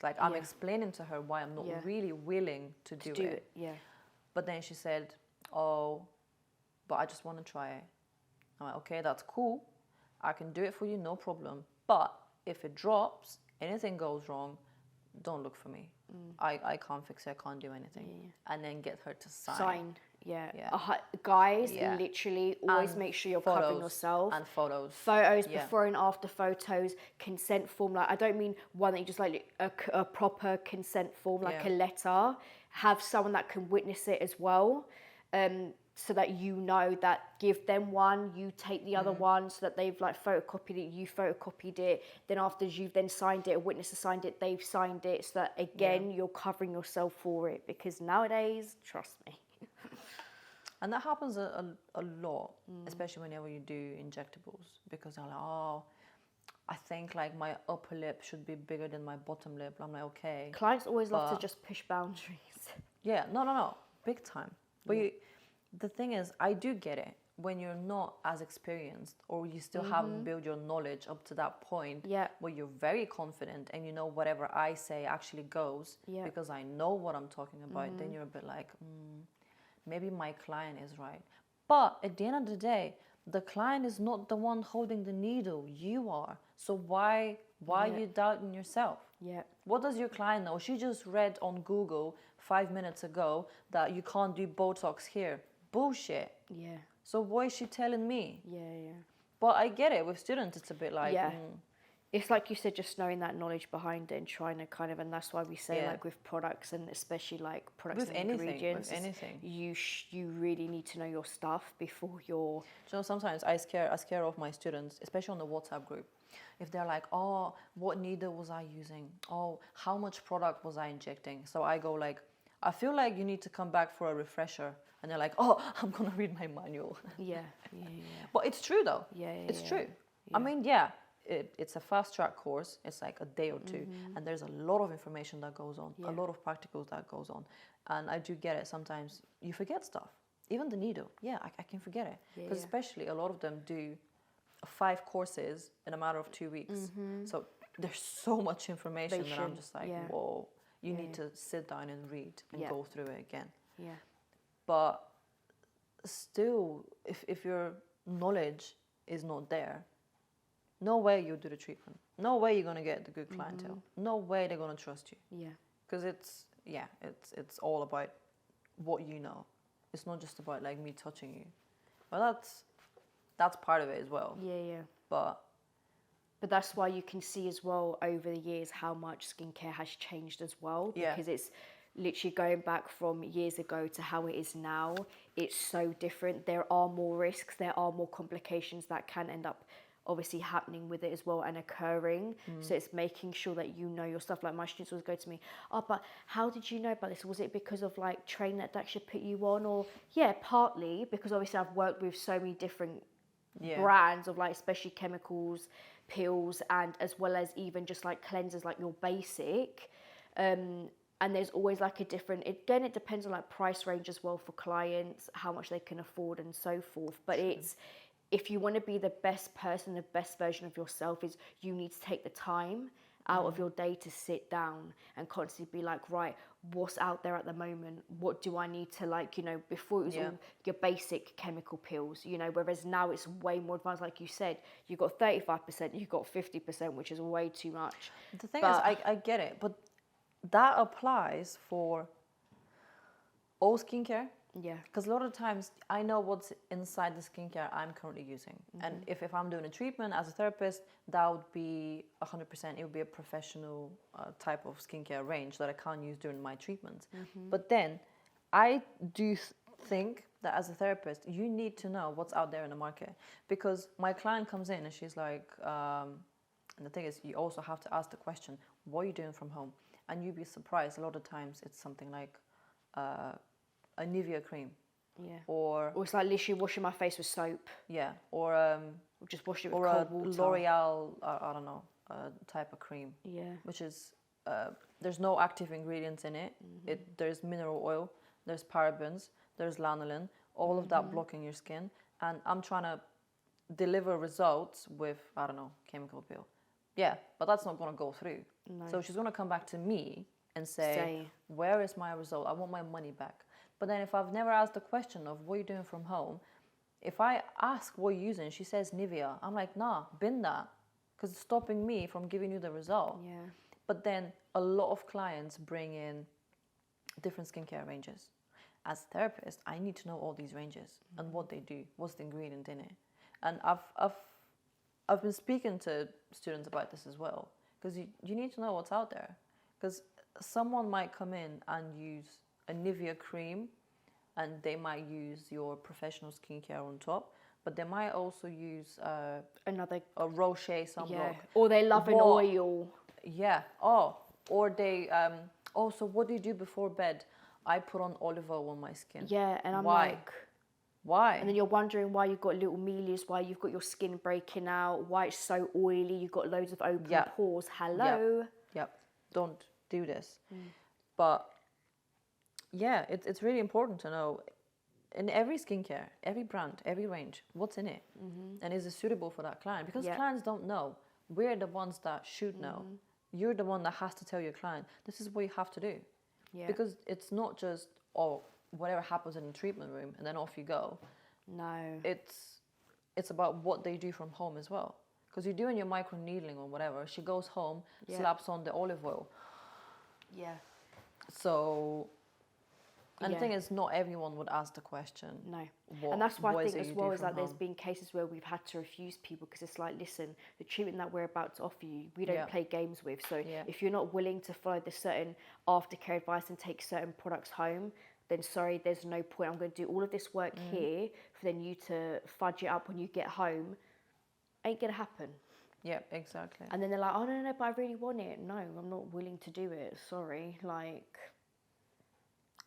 Like, I'm explaining to her why I'm not really willing to do it. Yeah. But then she said, oh, but I just want to try it. I'm like, okay, that's cool. I can do it for you, no problem. But if it drops, anything goes wrong, don't look for me. I can't fix it, I can't do anything. And then get her to sign. Yeah. Yeah. Guys, Yeah. literally always And make sure you're covering photos. yourself. And photos. Photos, Yeah. before and after photos, consent form. Like, I don't mean one that you just like a proper consent form, like a letter. Have someone that can witness it as well. So that you know that, give them one, you take the other one, so that they've like photocopied it, you photocopied it. Then after you've then signed it, a witness has signed it, they've signed it, so that again, you're covering yourself for it. Because nowadays, trust me. And that happens a lot, especially whenever you do injectables, because they're like, oh, I think like my upper lip should be bigger than my bottom lip. I'm like, okay. Clients always love to just push boundaries. Yeah, no, big time. But the thing is, I do get it. When you're not as experienced, or you still haven't built your knowledge up to that point where you're very confident and you know whatever I say actually goes because I know what I'm talking about, then you're a bit like, maybe my client is right. But at the end of the day, the client is not the one holding the needle. You are. So why are you doubting yourself? Yeah. What does your client know? She just read on Google 5 minutes ago that you can't do Botox here. Bullshit. Yeah. So what is she telling me? Yeah. But I get it. With students, it's a bit like... It's like you said, just knowing that knowledge behind it and trying to kind of, and that's why we say like with products, and especially like products and ingredients, with anything, you really need to know your stuff before you're... You know, sometimes I scare off my students, especially on the WhatsApp group. If they're like, oh, what needle was I using? Oh, how much product was I injecting? So I go like, I feel like you need to come back for a refresher. And they're like, oh, I'm going to read my manual. Yeah. But it's true though. It's true. Yeah. I mean, it's a fast track course. It's like a day or two. And there's a lot of information that goes on, a lot of practicals that goes on. And I do get it. Sometimes you forget stuff. Even the needle. Yeah, I can forget it. Because especially a lot of them do 5 courses in a matter of 2 weeks. So there's so much information that I'm just like, whoa, you need to sit down and read and go through it again. Yeah. But still, if your knowledge is not there, no way you'll do the treatment. No way you're going to get the good clientele. No way they're going to trust you. Yeah. Because it's all about what you know. It's not just about like me touching you. But that's part of it as well. Yeah. But that's why you can see as well over the years how much skincare has changed as well. Because it's literally going back from years ago to how it is now. It's so different. There are more risks. There are more complications that can end up obviously happening with it as well and occurring. So it's making sure that you know your stuff. Like my students always go to me, oh, but how did you know about this? Was it because of like training that actually put you on? Or partly because obviously I've worked with so many different brands of like, especially chemicals, pills, and as well as even just like cleansers, like your basic. And there's always like a different, again, it depends on like price range as well for clients, how much they can afford and so forth. But it's, if you want to be the best person, the best version of yourself, is you need to take the time out of your day to sit down and constantly be like, right, what's out there at the moment? What do I need to like, you know, before it was all your basic chemical pills, you know, whereas now it's way more advanced. Like you said, you've got 35%, you've got 50%, which is way too much. The thing is, I get it, but that applies for all skincare. Yeah. Because a lot of times I know what's inside the skincare I'm currently using. And if I'm doing a treatment as a therapist, that would be 100%, it would be a professional type of skincare range that I can't use during my treatments. But then I do think that as a therapist, you need to know what's out there in the market. Because my client comes in and she's like, and the thing is, you also have to ask the question, what are you doing from home? And you'd be surprised, a lot of times it's something like a Nivea cream. Yeah. Or it's like literally washing my face with soap. Yeah. Or just wash it with cold water. L'Oreal, I don't know, type of cream. Yeah. Which is, there's no active ingredients in it. There's mineral oil, there's parabens, there's lanolin, all of that blocking your skin. And I'm trying to deliver results with, I don't know, chemical peel. Yeah, but that's not going to go through. No. So she's going to come back to me and say, where is my result? I want my money back. But then if I've never asked the question of what you're doing from home, if I ask what you're using, she says Nivea. I'm like, nah, bin that, because it's stopping me from giving you the result. Yeah. But then a lot of clients bring in different skincare ranges. As a therapist, I need to know all these ranges and what they do, what's the ingredient in it. And I've been speaking to students about this as well, because you need to know what's out there. Because someone might come in and use a Nivea cream, and they might use your professional skincare on top, but they might also use a Rocher sunblock. Yeah. Or they love an oil. Yeah. Oh, or they. So what do you do before bed? I put on olive oil on my skin. Yeah, and I'm Why? like, why? And then you're wondering why you've got little melias, why you've got your skin breaking out, why it's so oily, you've got loads of open pores. Hello. Yep. Don't do this. But yeah, it's really important to know in every skincare, every brand, every range, what's in it, and is it suitable for that client? Because clients don't know. We're the ones that should know. You're the one that has to tell your client, this is what you have to do. Yeah. Because it's not just, whatever happens in the treatment room and then off you go. No. It's about what they do from home as well. Because you're doing your micro needling or whatever. She goes home, slaps on the olive oil. Yeah. So, and the thing is, not everyone would ask the question. No. And that's why I think as well is like there's been cases where we've had to refuse people because it's like, listen, the treatment that we're about to offer you, we don't play games with. So if you're not willing to follow the certain aftercare advice and take certain products home, then sorry, there's no point. I'm going to do all of this work here for then you to fudge it up when you get home. Ain't going to happen. Yeah, exactly. And then they're like, oh, no, but I really want it. No, I'm not willing to do it. Sorry. Like...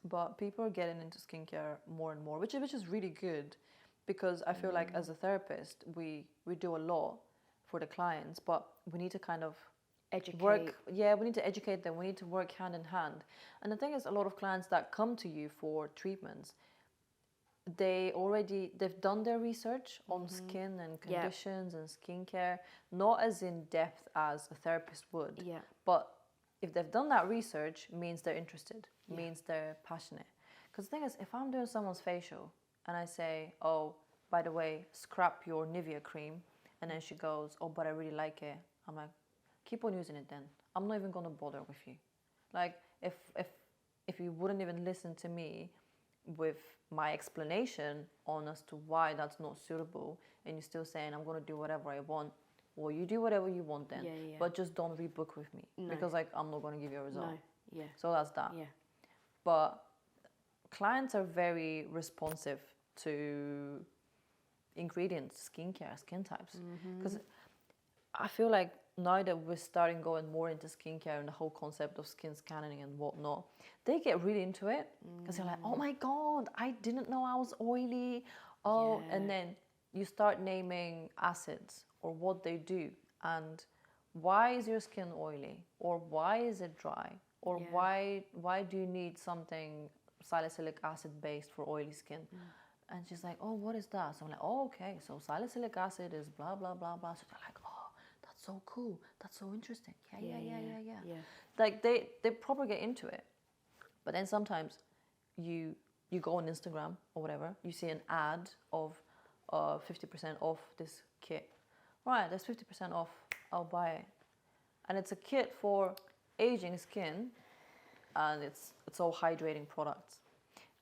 But people are getting into skincare more and more, which is really good, because I feel like as a therapist, we do a lot for the clients, but we need to kind of educate. We need to educate them. We need to work hand in hand. And the thing is, a lot of clients that come to you for treatments, they've done their research on skin and conditions and skincare, not as in depth as a therapist would. Yeah. But if they've done that research, means they're interested, means they're passionate. Because the thing is, if I'm doing someone's facial and I say, oh, by the way, scrap your Nivea cream, and then she goes, oh, but I really like it, I'm like, keep on using it then. I'm not even going to bother with you. Like, if you wouldn't even listen to me with my explanation on as to why that's not suitable, and you're still saying, I'm going to do whatever I want, well, you do whatever you want then, but just don't rebook with me, because like I'm not going to give you a result. No. Yeah. So that's that. Yeah. But clients are very responsive to ingredients, skincare, skin types, because I feel like now that we're starting going more into skincare and the whole concept of skin scanning and whatnot, they get really into it because they're like, oh my God, I didn't know I was oily. Oh, and then you start naming acids or what they do and why is your skin oily, or why is it dry, or why do you need something salicylic acid based for oily skin? And she's like, oh, what is that? So I'm like, oh, okay, so salicylic acid is blah blah blah blah. So they're like, oh, that's so cool, that's so interesting. Yeah. Like they probably get into it. But then sometimes you go on Instagram or whatever, you see an ad of 50% off this kit. Right, there's 50% off, I'll buy it. And it's a kit for aging skin, and it's all hydrating products.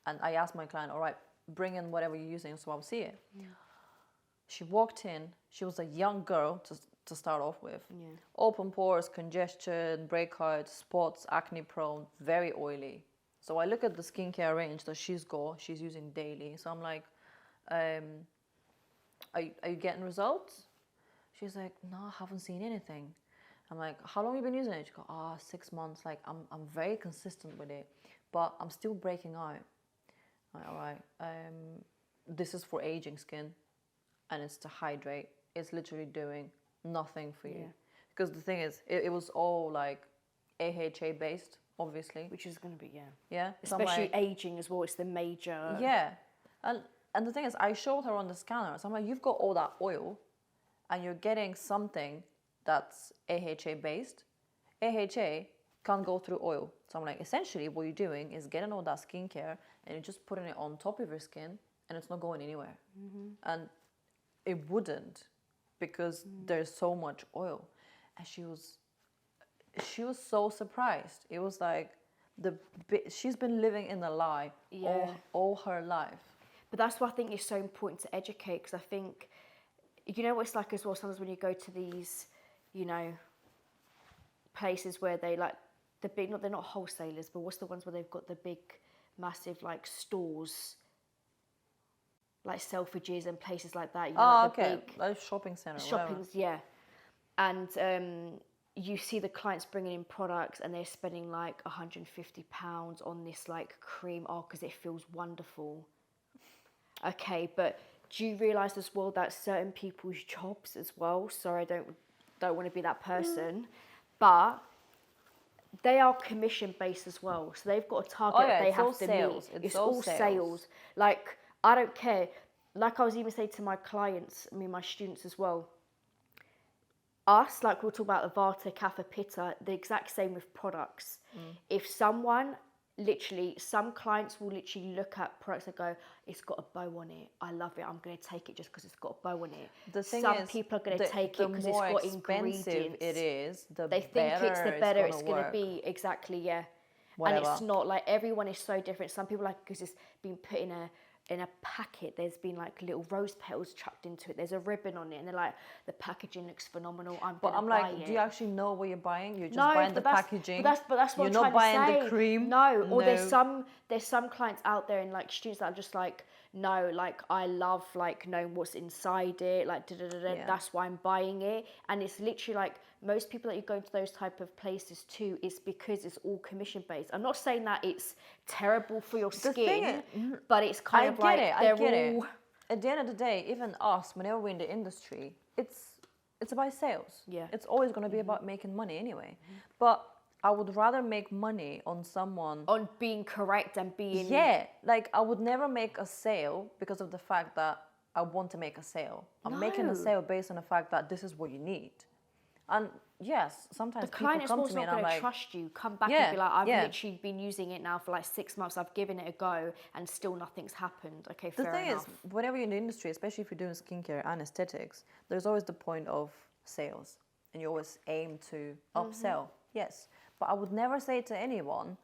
And I asked my client, all right, bring in whatever you're using so I'll see it. She walked in, she was a young girl to start off with. Open pores, congestion, breakout, spots, acne prone, very oily. So I look at the skincare range that she's using daily. So I'm like, are you getting results? She's like, no, I haven't seen anything. I'm like, how long have you been using it? She goes, 6 months. Like, I'm very consistent with it, but I'm still breaking out. I'm like, all right, this is for aging skin, and it's to hydrate. It's literally doing nothing for you. Because the thing is, it was all like AHA based, obviously. Which is going to be, Yeah. Especially like, aging as well, it's the major... Yeah. And the thing is, I showed her on the scanner. So I'm like, you've got all that oil, and you're getting something that's AHA based. AHA can't go through oil. So I'm like, essentially what you're doing is getting all that skincare and you're just putting it on top of your skin and it's not going anywhere. And it wouldn't, because there's so much oil. And she was so surprised. It was like she's been living in a lie all her life. But that's why I think it's so important to educate, because I think, you know what it's like as well, sometimes when you go to these, you know, places where they like the big, they're not wholesalers, but what's the ones where they've got the big, massive like stores, like Selfridges and places like that. You know, like the big like shopping center. Shoppings, yeah. And you see the clients bringing in products and they're spending like £150 on this like cream, because it feels wonderful. Okay, but do you realise as well that certain people's jobs as well, sorry, I don't want to be that person, but they are commission based as well. So they've got a target that they have to meet. It's all sales. Like, I don't care. Like I was even saying to my clients, my students as well, us, like we'll talk about the Vata, Kapha, Pitta, the exact same with products. If someone, literally, some clients will literally look at products and go, it's got a bow on it. I love it. I'm going to take it just because it's got a bow on it. The thing some is, people are going to take it because it's got ingredients. It is, they think it's the better it's going to be. Exactly, yeah. Whatever. And it's not, like, everyone is so different. Some people like because it's been put in a packet, there's been like little rose petals chucked into it, there's a ribbon on it, and they're like, the packaging looks phenomenal, But I'm like, do you actually know what you're buying? You're just buying the packaging. But that's what you're I'm not trying buying to say. the cream. No, or there's some clients out there and like students that are just like, no, like I love like knowing what's inside it, like that's why I'm buying it. And it's literally like most people that you go to those type of places too, is because it's all commission based. I'm not saying that it's terrible for your skin, but it's kind of like they're all. At the end of the day, even us, whenever we're in the industry, it's about sales. Yeah. It's always going to be about making money anyway. But I would rather make money on someone on being correct and being like I would never make a sale because of the fact that I want to make a sale. I'm making a sale based on the fact that this is what you need. And yes, sometimes the client people come to me and and I'm like, trust you. Come back and be like, I've literally been using it now for like 6 months. I've given it a go, and still nothing's happened. Okay, fair enough. The thing is, whenever you're in the industry, especially if you're doing skincare and aesthetics, there's always the point of sales, and you always aim to upsell. Yes, but I would never say to anyone,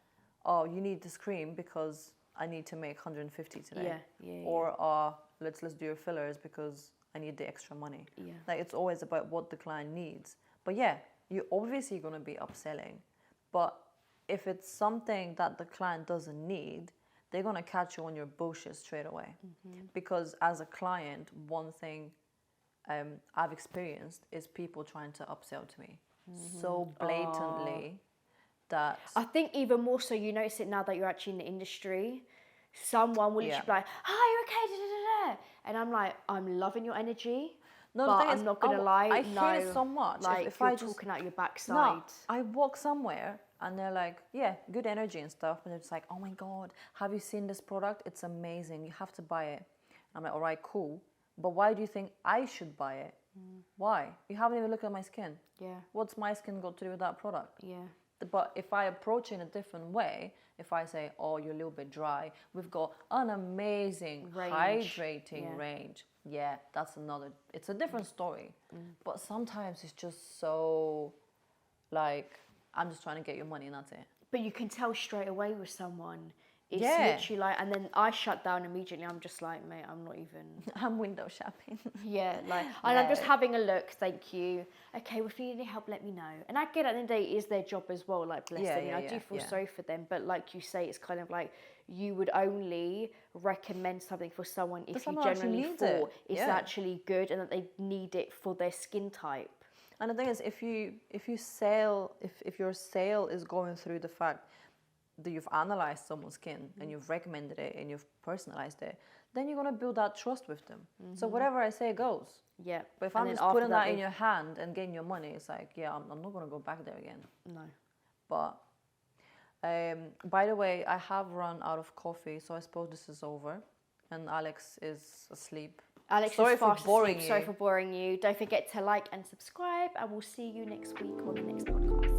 "Oh, you need this cream because I need to make 150 today," or let's do your fillers because I need the extra money. Yeah. Like, it's always about what the client needs. But yeah, you're obviously going to be upselling. But if it's something that the client doesn't need, they're going to catch you on your bullshit straight away. Because as a client, one thing I've experienced is people trying to upsell to me so blatantly that... I think even more so, you notice it now that you're actually in the industry. Someone will literally be like, hi, you're okay, and I'm like, I'm loving your energy. No, but I'm not going to lie. I hate it so much. Like, if you're talking out your backside. No, I walk somewhere and they're like, yeah, good energy and stuff. But they're just like, oh my God, have you seen this product? It's amazing. You have to buy it. I'm like, all right, cool. But why do you think I should buy it? Why? You haven't even looked at my skin. Yeah. What's my skin got to do with that product? Yeah. But if I approach it in a different way, if I say, oh, you're a little bit dry, we've got an amazing hydrating range. Yeah, it's a different story. But sometimes it's just so, like, I'm just trying to get your money and that's it. But you can tell straight away with someone. It's literally like, and then I shut down immediately. I'm just like, mate, I'm not even... I'm window shopping. And I'm just having a look, thank you. Okay, well, if you need any help, let me know. And I get at the end of the day, it is their job as well, like, bless them. I do feel sorry for them. But like you say, it's kind of like, you would only recommend something for someone if you genuinely thought it's actually good and that they need it for their skin type. And the thing is, if your sale is going through the fact that you've analyzed someone's skin and you've recommended it and you've personalized it, then you're going to build that trust with them. So whatever I say goes. Yeah. But if I'm just putting that in your hand and getting your money, it's like, I'm not going to go back there again. No. But by the way, I have run out of coffee, so I suppose this is over. And Alex is asleep. Alex is fast asleep. Sorry for boring you. Don't forget to like and subscribe, and we'll see you next week on the next podcast.